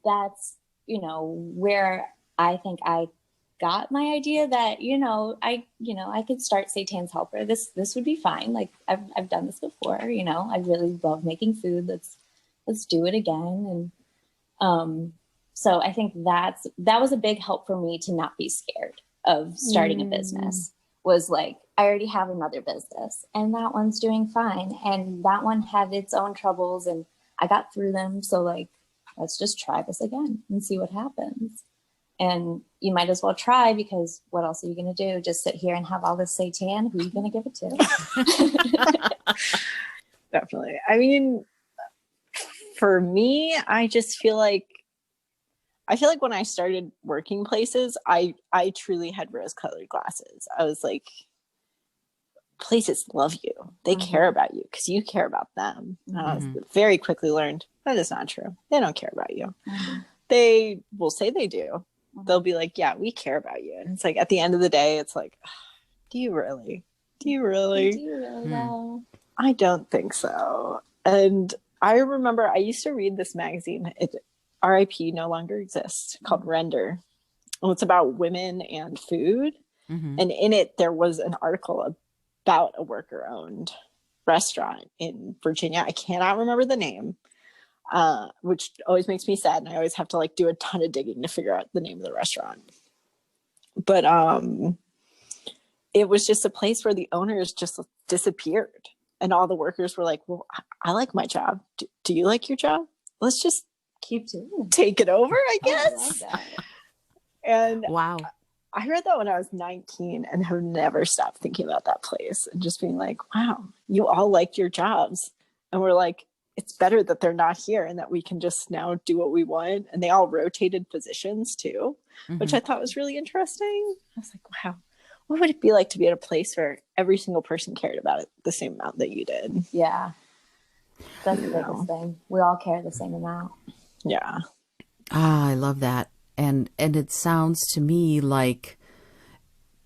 that's, where I think I got my idea that, I could start Seitan's Helper. This would be fine. Like I've done this before, I really love making food. Let's do it again. And, so I think that was a big help for me to not be scared of starting a business. Was like, I already have another business and that one's doing fine. And that one had its own troubles and I got through them. So like, let's just try this again and see what happens. And you might as well try, because what else are you going to do? Just sit here and have all this Seitan? Who are you going to give it to? Definitely. I mean, for me, I just feel like when I started working places, I truly had rose-colored glasses. I was like, places love you. They care about you because you care about them. And I very quickly learned that is not true. They don't care about you. They will say they do. They'll be like, yeah, we care about you. And it's like, at the end of the day, it's like, do you really? Do you really know? I don't think so. And I remember I used to read this magazine. RIP, no longer exists, called Render. Well, it's about women and food. Mm-hmm. And in it, there was an article about a worker-owned restaurant in Virginia. I cannot remember the name, which always makes me sad. And I always have to like do a ton of digging to figure out the name of the restaurant. But it was just a place where the owners just disappeared. And all the workers were like, well, I like my job. Do you like your job? Let's just keep doing it. Take it over, I Oh, I guess. love that. And Wow. I read that when I was 19 and have never stopped thinking about that place and just being like, wow, you all liked your jobs. And we're like, it's better that they're not here and that we can just now do what we want. And they all rotated positions too, which I thought was really interesting. I was like, wow, what would it be like to be at a place where every single person cared about it the same amount that you did? Yeah. That's the biggest thing. We all care the same amount. Yeah. Ah, I love that. And it sounds to me like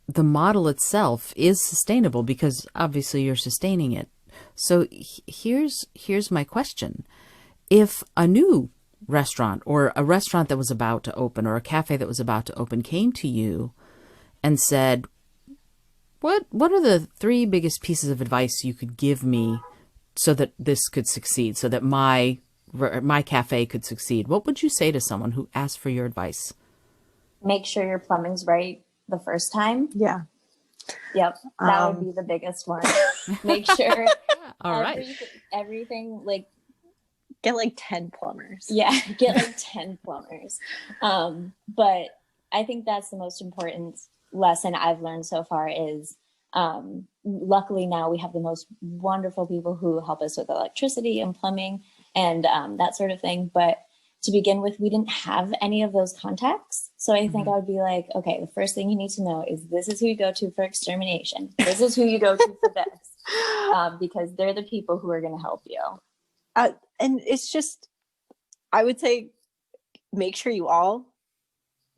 the model itself is sustainable because obviously you're sustaining it. So here's my question. If a new restaurant or a restaurant that was about to open or a cafe that was about to open came to you and said, what are the 3 biggest pieces of advice you could give me so that this could succeed, so that my cafe could succeed, what would you say to someone who asked for your advice? Make sure your plumbing's right the first time. Yeah. Yep. That would be the biggest one. Make sure All right. everything like get like 10 plumbers. Yeah, get like 10 plumbers. But I think that's the most important lesson I've learned so far is luckily now we have the most wonderful people who help us with electricity and plumbing and that sort of thing. But to begin with, we didn't have any of those contacts. So I think I would be like, okay, the first thing you need to know is this is who you go to for extermination. This is who you go to for this, because they're the people who are going to help you. And it's just, I would say, make sure you all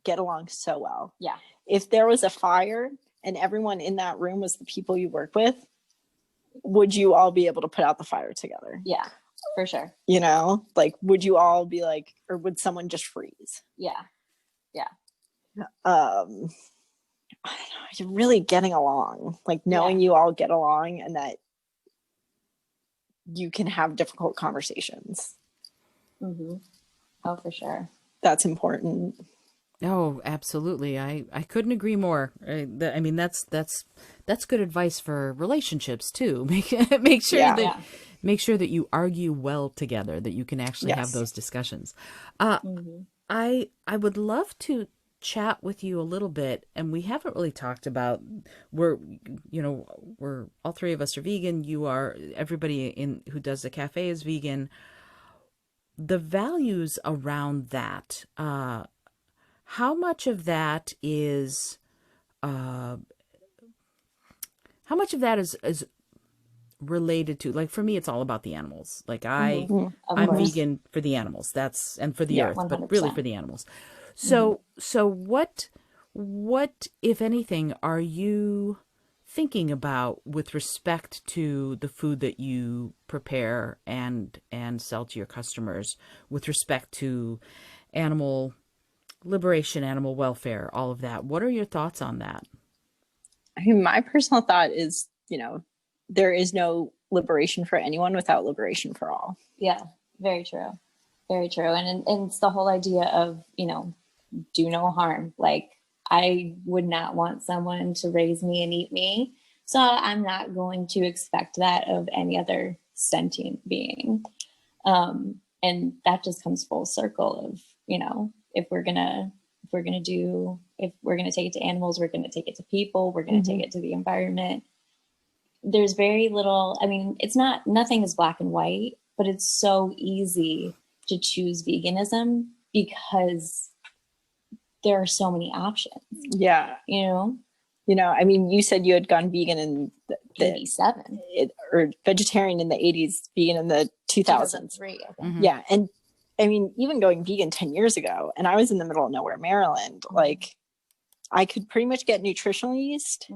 get along so well. Yeah. If there was a fire and everyone in that room was the people you work with, would you all be able to put out the fire together? Yeah, for sure. You know, like, would you all be like, or would someone just freeze? Yeah. Yeah. I don't know, you're really getting along, like knowing you all get along and that you can have difficult conversations. Mm-hmm. Oh, for sure. That's important. Oh, absolutely. I couldn't agree more. I mean, that's good advice for relationships too. Make sure that you argue well together, that you can actually have those discussions. I would love to chat with you a little bit, and we haven't really talked about we're all 3 of us are vegan. Everybody who does the cafe is vegan. The values around that. How much of that is related to, like, for me, it's all about the animals. Like I'm vegan for the animals. And for the earth, 100%. but really for the animals. So what, if anything, are you thinking about with respect to the food that you prepare and sell to your customers with respect to animal liberation, animal welfare, all of that? What are your thoughts on that? I mean, my personal thought is, there is no liberation for anyone without liberation for all. Yeah, very true. Very true. And it's the whole idea of, do no harm. Like, I would not want someone to raise me and eat me. So I'm not going to expect that of any other sentient being. And that just comes full circle of, if we're going to take it to animals, we're going to take it to people, we're going to take it to the environment. There's very little, nothing is black and white, but it's so easy to choose veganism because there are so many options. Yeah. You said you had gone vegan in the 87 or vegetarian in the 80s, vegan in the 2000s. 2003, I think. Yeah. And even going vegan 10 years ago, and I was in the middle of nowhere, Maryland, like I could pretty much get nutritional yeast.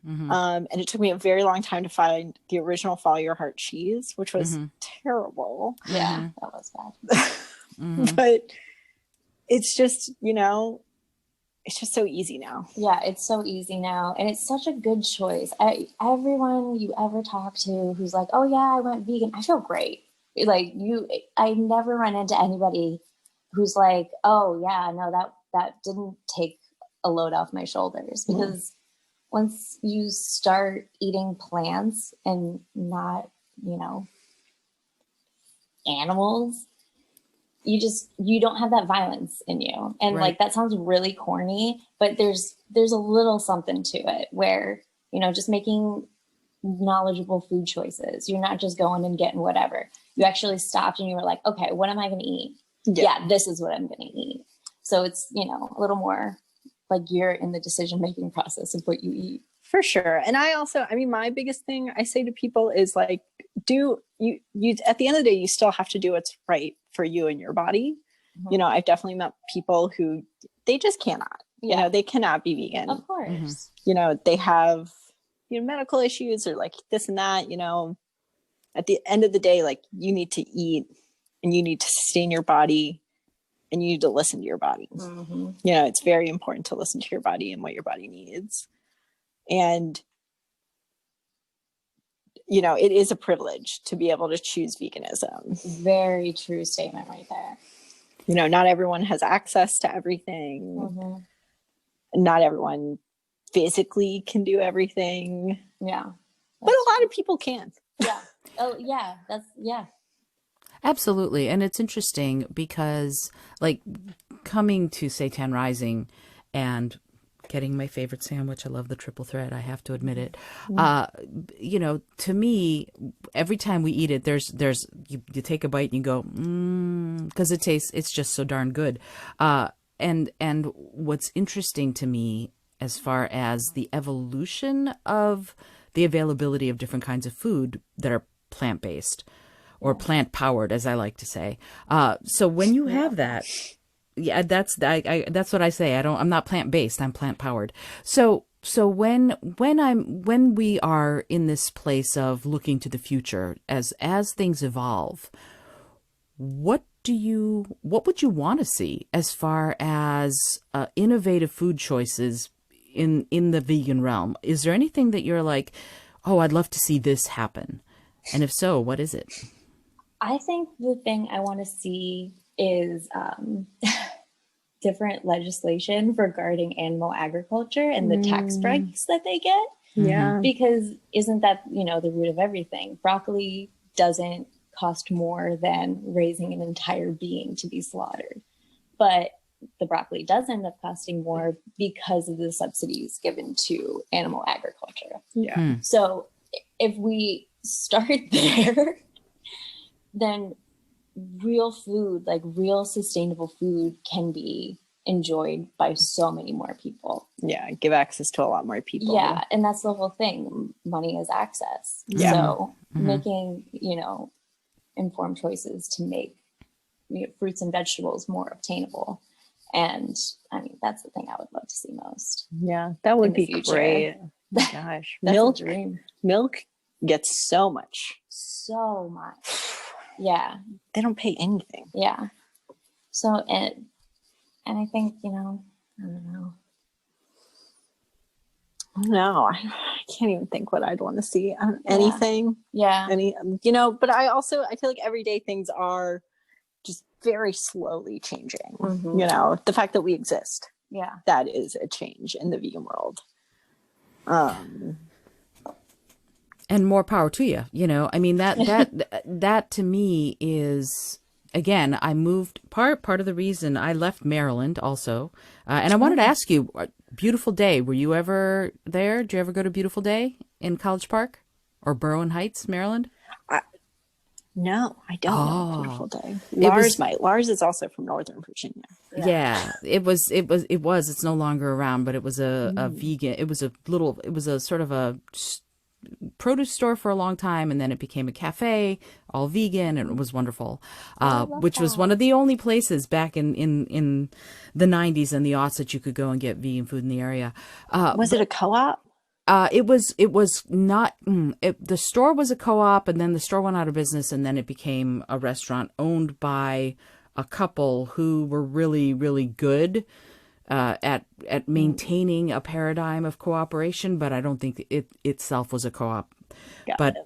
And it took me a very long time to find the original Follow Your Heart cheese, which was terrible. Yeah, that was bad. But it's just, it's just so easy now. Yeah, it's so easy now. And it's such a good choice. Everyone you ever talk to who's like, oh yeah, I went vegan, I feel great. Like I never run into anybody who's like, oh yeah, no, that didn't take a load off my shoulders. Because once you start eating plants and not, animals, you don't have that violence in you. And like, that sounds really corny, but there's a little something to it where, just making knowledgeable food choices. You're not just going and getting whatever. You actually stopped and you were like, okay, what am I going to eat? Yeah, this is what I'm going to eat. So it's, a little more like you're in the decision-making process of what you eat. For sure. And my biggest thing I say to people is like, you at the end of the day, you still have to do what's right for you and your body. Mm-hmm. I've definitely met people who they just cannot, they cannot be vegan. Of course. Mm-hmm. They have, medical issues or like this and that, at the end of the day, like you need to eat and you need to sustain your body and you need to listen to your body. Mm-hmm. It's very important to listen to your body and what your body needs. And, it is a privilege to be able to choose veganism. Very true statement right there. Not everyone has access to everything. Mm-hmm. Not everyone physically can do everything. Yeah. But a lot of people can. Yeah. Oh, yeah. Yeah. Absolutely. And it's interesting because like coming to Seitan Rising and getting my favorite sandwich. I love the triple thread. I have to admit it. To me, every time we eat it, you take a bite and you go, because it's just so darn good. And what's interesting to me as far as the evolution of the availability of different kinds of food that are plant-based or plant-powered, as I like to say. So when you have that, yeah, that's what I say. I'm not plant-based. I'm plant-powered. So when we are in this place of looking to the future as things evolve, what would you want to see as far as innovative food choices in the vegan realm? Is there anything that you're like, oh, I'd love to see this happen? And if so, what is it? I think the thing I want to see is different legislation regarding animal agriculture and the tax breaks that they get. Yeah. Because isn't that, the root of everything? Broccoli doesn't cost more than raising an entire being to be slaughtered. But the broccoli does end up costing more because of the subsidies given to animal agriculture. Yeah. So if we start there, then real food, like real sustainable food, can be enjoyed by so many more people. Yeah, give access to a lot more people. Yeah, and that's the whole thing. Money is access. Yeah. So making, informed choices to make fruits and vegetables more obtainable. And that's the thing I would love to see most. Yeah, that would be great. Oh my gosh. Milk gets so much. So much. Yeah. They don't pay anything. Yeah. So, and I think, I don't know. No, I can't even think what I'd want to see. Anything. Yeah. But I feel like everyday things are just very slowly changing. Mm-hmm. The fact that we exist. Yeah. That is a change in the vegan world. And more power to you. That to me is, again, I moved part of the reason I left Maryland also. And I wanted to ask you, Beautiful Day, were you ever there? Did you ever go to Beautiful Day in College Park or Berwyn Heights, Maryland? No, I don't know Beautiful Day. Lars is also from Northern Virginia. Yeah, it was. It's no longer around, but it was a vegan. It was a sort of a produce store for a long time, and then it became a cafe, all vegan, and it was wonderful. Which was one of the only places back in the 90s and the aughts that you could go and get vegan food in the area. Was it a co-op? It was not. The store was a co-op, and then the store went out of business, and then it became a restaurant owned by a couple who were really, really good at maintaining a paradigm of cooperation, but I don't think it itself was a co-op. But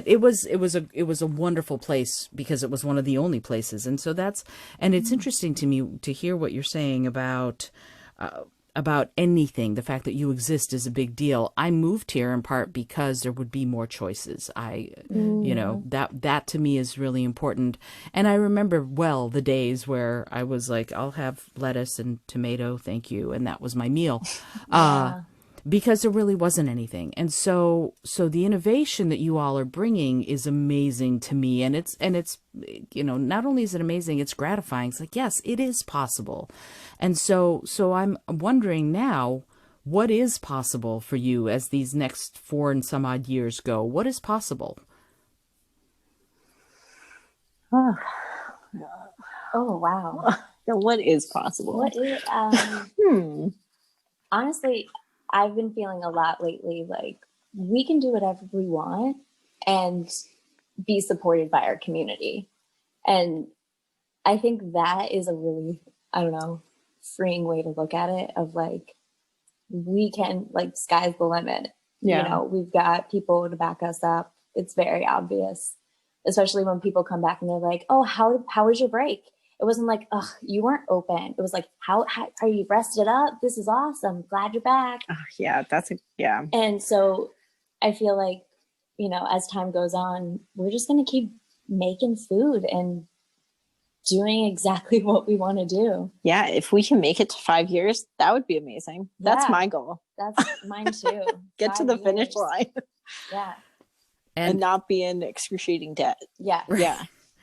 it was a wonderful place because it was one of the only places, and so it's interesting to me to hear what you're saying about anything. The fact that you exist is a big deal. I moved here in part because there would be more choices. That to me is really important. And I remember well the days where I was like, I'll have lettuce and tomato, thank you, and that was my meal. Because there really wasn't anything. And so the innovation that you all are bringing is amazing to me. And it's, not only is it amazing, it's gratifying. It's like, yes, it is possible. And so I'm wondering now, what is possible for you as these next 4 and some odd years go? What is possible? Oh, wow. What is possible? Honestly, I've been feeling a lot lately like we can do whatever we want and be supported by our community. And I think that is a really, freeing way to look at it, of like, we can, like, sky's the limit. Yeah. We've got people to back us up. It's very obvious, especially when people come back and they're like, oh, how was your break? It wasn't like, oh, you weren't open. It was like, how are you rested up? This is awesome. Glad you're back. Yeah, yeah. And so I feel like, as time goes on, we're just going to keep making food and doing exactly what we want to do. Yeah, if we can make it to 5 years, that would be amazing. That's my goal. That's mine too. Get to the finish line. Yeah. And not be in excruciating debt. Yeah. Yeah.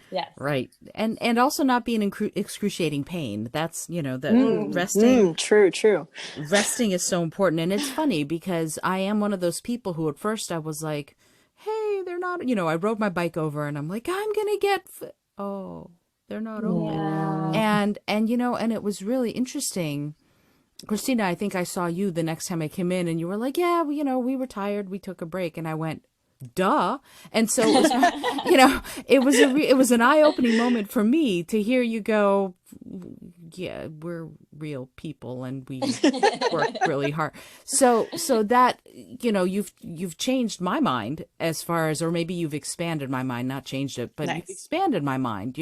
Yes. Right. And also not be in excruciating pain. That's, resting. True. Resting is so important. And it's funny because I am one of those people who at first I was like, hey, they're not, I rode my bike over and I'm like, I'm going to get, they're not open. Yeah. And it was really interesting. Christina, I think I saw you the next time I came in and you were like, yeah, we were tired. We took a break. And I went, duh. And so it was, it was an eye-opening moment for me to hear you go, yeah, we're real people and we work really hard. So that, you've changed my mind as far as, or maybe you've expanded my mind, not changed it, but you've expanded my mind,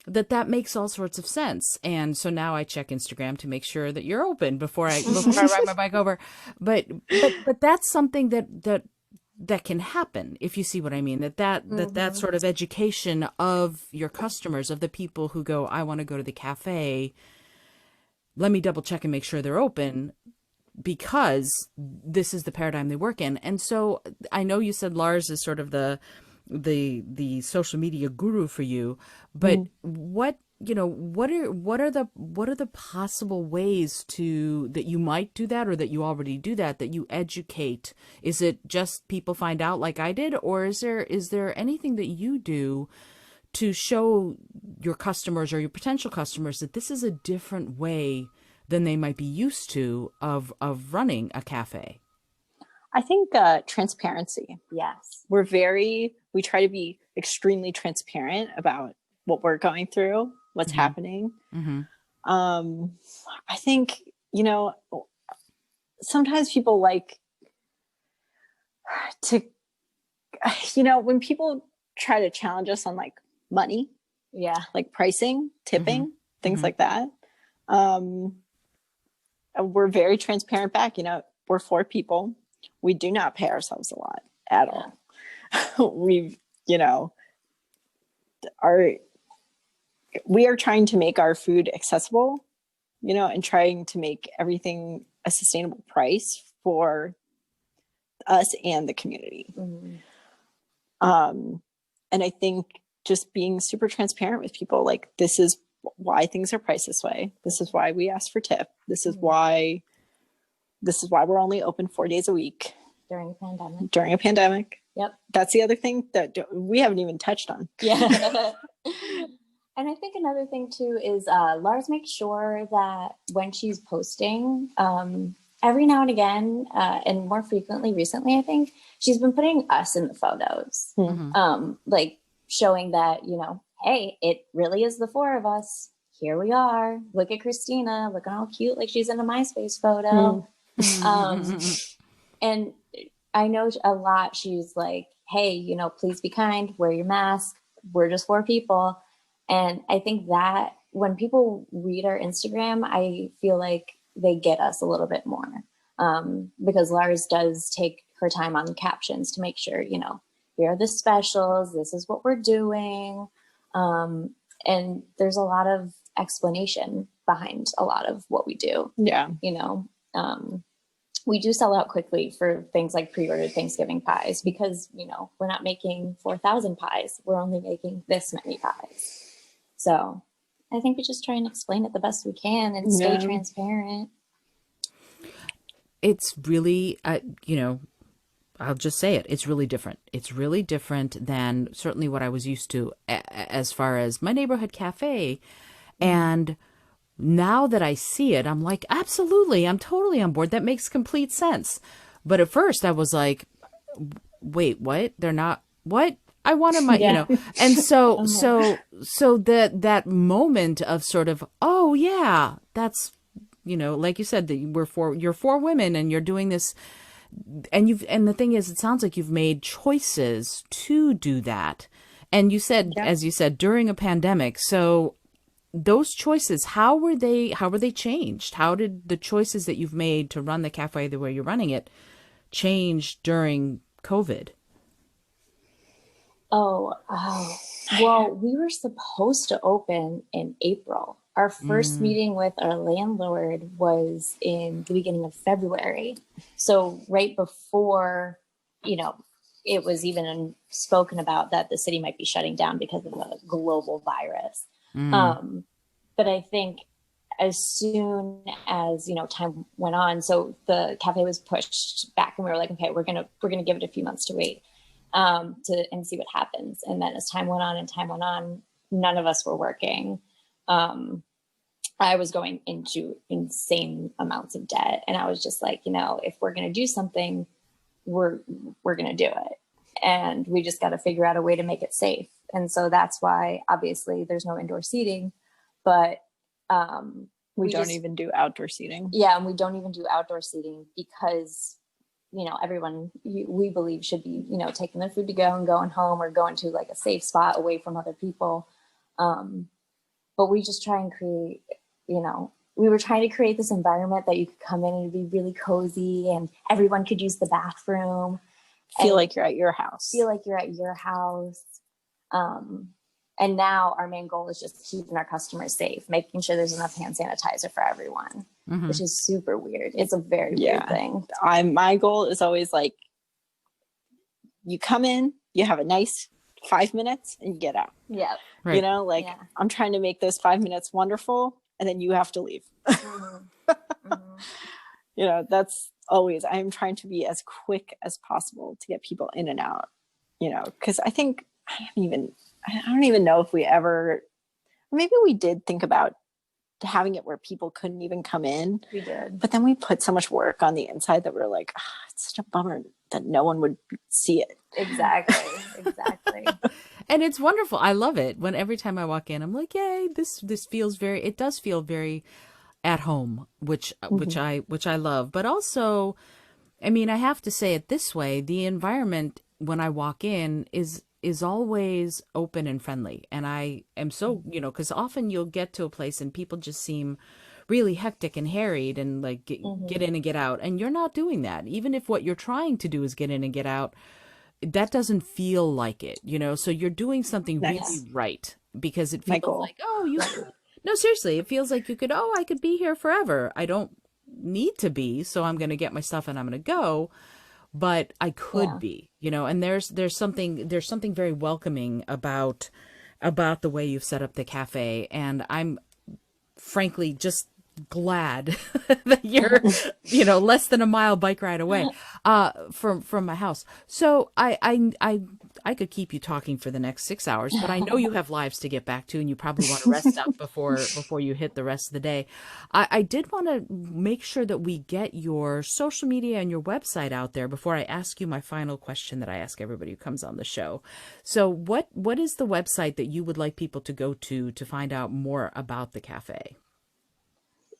that makes all sorts of sense. And so now I check Instagram to make sure that you're open before I ride my bike over. But that's something that can happen, if you see what I mean, that sort of education of your customers, of the people who go, I want to go to the cafe. Let me double check and make sure they're open because this is the paradigm they work in. And so I know you said Lars is sort of the social media guru for you, but what are the possible ways that you might do that, or that you already do that you educate? Is it just people find out like I did, or is there anything that you do to show your customers or your potential customers that this is a different way than they might be used to of running a cafe? I think transparency. Yes. We try to be extremely transparent about what we're going through, what's happening. I think, sometimes people like to, when people try to challenge us on like money, like pricing, tipping, things like that. We're very transparent back, we're 4 people. We do not pay ourselves a lot at all. We are trying to make our food accessible, and trying to make everything a sustainable price for us and the community. And I think just being super transparent with people, like, this is why things are priced this way. This is why we ask for tip. This is why we're only open 4 days a week during a pandemic. Yep. That's the other thing that we haven't even touched on. Yeah. And I think another thing too is Lars makes sure that when she's posting, every now and again, and more frequently recently, I think she's been putting us in the photos, like showing that, hey, it really is the four of us. Here we are. Look at Christina, looking all cute like she's in a MySpace photo. And I know a lot, she's like, hey, you know, please be kind, wear your mask. We're just four people. And I think that when people read our Instagram, I feel like they get us a little bit more, because Lars does take her time on the captions to make sure, you know, here are the specials, this is what we're doing. And there's a lot of explanation behind a lot of what we do. Yeah. You know, we do sell out quickly for things like pre-ordered Thanksgiving pies because, you know, we're not making 4,000 pies. We're only making this many pies. So I think we just try and explain it the best we can and stay transparent. It's really, you know, I'll just say it. It's really different. It's really different than certainly what I was used to as far as my neighborhood cafe. And now that I see it, I'm like, absolutely, I'm totally on board. That makes complete sense. But at first I was like, wait, what? They're not, what? I wanted my, you know, and so that moment of sort of, oh yeah, that's, you know, like you said, that you're four women and you're doing this, and the thing is, it sounds like you've made choices to do that. And you said, as you said, during a pandemic. So those choices, how were they changed? How did the choices that you've made to run the cafe the way you're running it change during COVID? Oh, well, we were supposed to open in April. Our first meeting with our landlord was in the beginning of February. So right before, you know, it was even spoken about that the city might be shutting down because of a global virus. But I think as soon as, you know, time went on, so the cafe was pushed back and we were like, okay, we're gonna give it a few months to wait. And see what happens. And then as time went on, none of us were working. I was going into insane amounts of debt. And I was just like, you know, if we're going to do something, we're going to do it. And we just got to figure out a way to make it safe. And so that's why obviously there's no indoor seating, but, we don't even do outdoor seating. Yeah. And we don't even do outdoor seating because, you know, everyone we believe should be, you know, taking their food to go and going home or going to like a safe spot away from other people. But we just try and create, you know, we were trying to create this environment that you could come in and be really cozy and everyone could use the bathroom. Feel like you're at your house. And now our main goal is just keeping our customers safe, making sure there's enough hand sanitizer for everyone, which is super weird. It's a very weird thing. My goal is always like, you come in, you have a nice 5 minutes and you get out. Yeah. Right. You know, like I'm trying to make those 5 minutes wonderful and then you have to leave. You know, that's always, I'm trying to be as quick as possible to get people in and out, you know, because I think I don't even know if we ever, maybe we did think about having it where people couldn't even come in. We did. But then we put so much work on the inside that we were like, it's such a bummer that no one would see it. Exactly. And it's wonderful. I love it. When every time I walk in, I'm like, yay, this feels it does feel very at home, which I love. But also, I mean, I have to say it this way, the environment when I walk in is always open and friendly. And I am so, you know, because often you'll get to a place and people just seem really hectic and harried and like get in and get out. And you're not doing that. Even if what you're trying to do is get in and get out, that doesn't feel like it, you know? So you're doing something really right because it feels like, oh, no, seriously, it feels like you could, I could be here forever. I don't need to be, so I'm going to get my stuff and I'm going to go. But I could be, you know, and there's something very welcoming about the way you've set up the cafe. And I'm frankly just glad that you're, you know, less than a mile bike ride away from my house. So I I could keep you talking for the next 6 hours, but I know you have lives to get back to, and you probably want to rest up before you hit the rest of the day. I did want to make sure that we get your social media and your website out there before I ask you my final question that I ask everybody who comes on the show. So what is the website that you would like people to go to find out more about the cafe?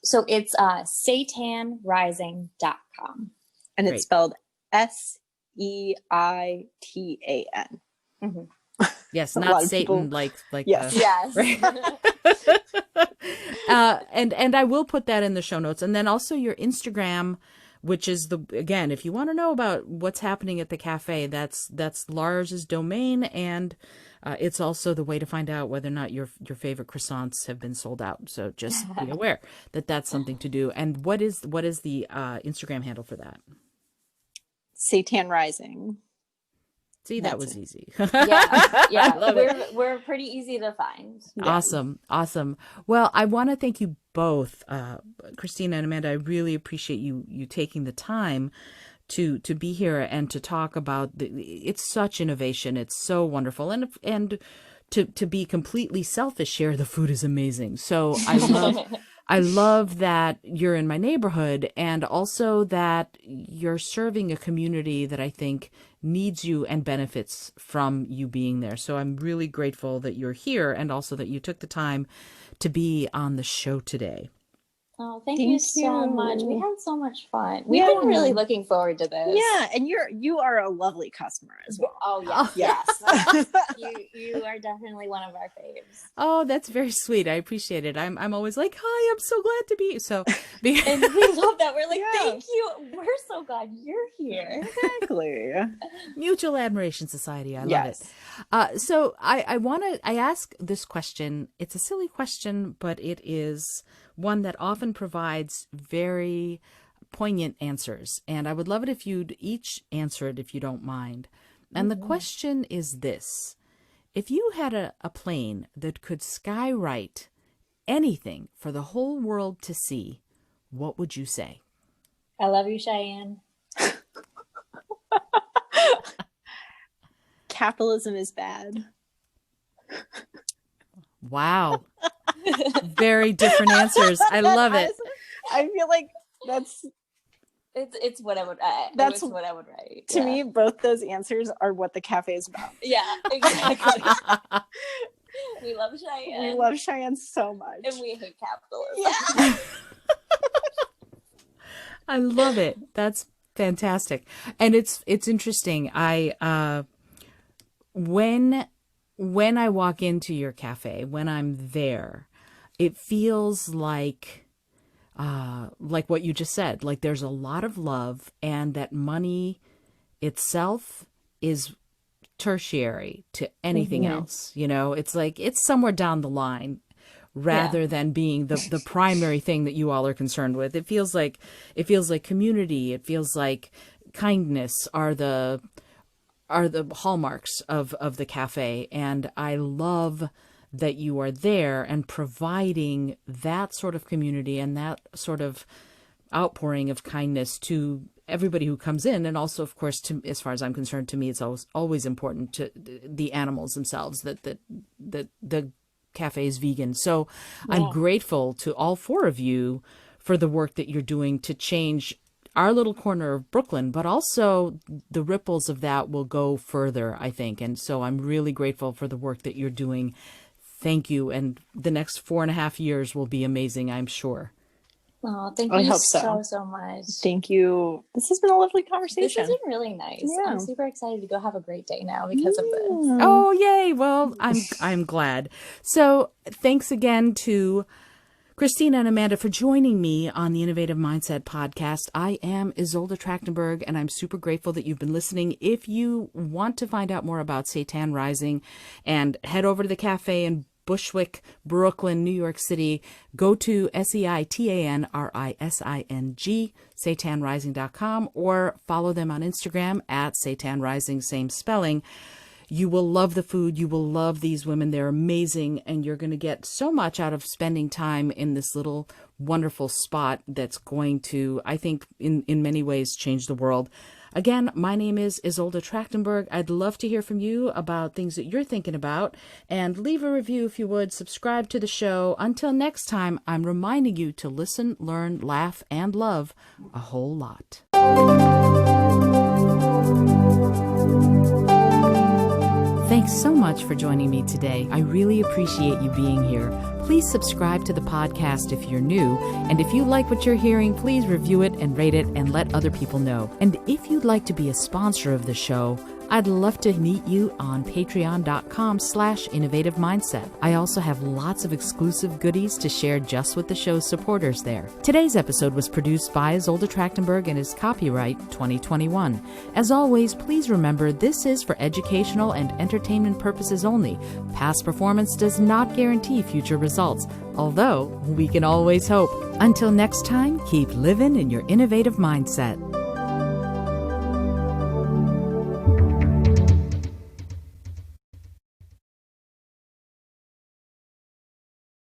So it's seitanrising.com. And Great. it's spelled Seitan. Mm-hmm. Yes, A not lot of Satan, people- like Yes. Yes. And I will put that in the show notes, and then also your Instagram, which is again, if you want to know about what's happening at the cafe, that's Lars's domain, and it's also the way to find out whether or not your favorite croissants have been sold out. So just be aware that that's something to do. And what is the Instagram handle for that? Seitan Rising. See, that That's was easy. Yeah. Love it. We're pretty easy to find. Awesome. Well, I want to thank you both, Christina and Amanda. I really appreciate you taking the time to be here and to talk about it's such innovation. It's so wonderful. And to be completely selfish here, the food is amazing. So I love that you're in my neighborhood, and also that you're serving a community that I think needs you and benefits from you being there. So I'm really grateful that you're here, and also that you took the time to be on the show today. Oh, thank you so much. We had so much fun. We've Yeah. been really looking forward to this. Yeah, and you are a lovely customer as well. Oh, yes. Yes. You are definitely one of our faves. Oh, that's very sweet. I appreciate it. I'm always like, hi, I'm so glad to be. So, And we love that. We're like, Yeah. thank you. We're so glad you're here. Exactly. Mutual Admiration Society. I love Yes. it. So I ask this question. It's a silly question, but it is one that often provides very poignant answers. And I would love it if you'd each answer it, if you don't mind. And the question is this: if you had a plane that could skywrite anything for the whole world to see, what would you say? I love you, Cheyenne. Capitalism is bad. Wow. Very different answers. I love it. I feel like that's It's what I would. That's it's what I would write. to me. Both those answers are what the cafe is about. Yeah, exactly. We love Cheyenne. We love Cheyenne so much. and we hate capitalism. Yeah. I love it. That's fantastic. And it's interesting. When I walk into your cafe, when I'm there, it feels like what you just said, like there's a lot of love, and that money itself is tertiary to anything else. You know, it's like it's somewhere down the line rather than being the primary thing that you all are concerned with. It feels like community, it feels like kindness are the hallmarks of the cafe. And I love that you are there and providing that sort of community and that sort of outpouring of kindness to everybody who comes in. And also, of course, as far as I'm concerned, to me, it's always important to the animals themselves, that the cafe is vegan. So I'm grateful to all four of you for the work that you're doing to change our little corner of Brooklyn, but also the ripples of that will go further, I think. And so I'm really grateful for the work that you're doing. Thank you. And the next 4.5 years will be amazing, I'm sure. Oh, thank I you hope so. so much. Thank you. This has been a lovely This conversation. has been really nice. Yeah. I'm super excited to go have a great day now because of this. Oh, yay. Well, I'm glad. So thanks again to Christina and Amanda for joining me on the Innovative Mindset podcast. I am Isolde Trachtenberg, and I'm super grateful that you've been listening. If you want to find out more about Seitan Rising and head over to the cafe in Bushwick, Brooklyn, New York City, go to SEITANRISING, SeitanRising.com, or follow them on Instagram at Seitan Rising, same spelling. You will love the food. You will love these women. They're amazing. And you're going to get so much out of spending time in this little wonderful spot that's going to, I think, in many ways change the world. Again, my name is Isolde Trachtenberg. I'd love to hear from you about things that you're thinking about, and leave a review if you would. Subscribe to the show. Until next time, I'm reminding you to listen, learn, laugh, and love a whole lot. Thanks so much for joining me today. I really appreciate you being here. Please subscribe to the podcast if you're new, and if you like what you're hearing, please review it and rate it and let other people know. And if you'd like to be a sponsor of the show, I'd love to meet you on patreon.com/innovative mindset. I also have lots of exclusive goodies to share just with the show's supporters there. Today's episode was produced by Isolde Trachtenberg and is copyright 2021. As always, please remember this is for educational and entertainment purposes only. Past performance does not guarantee future results, although we can always hope. Until next time, keep living in your innovative mindset.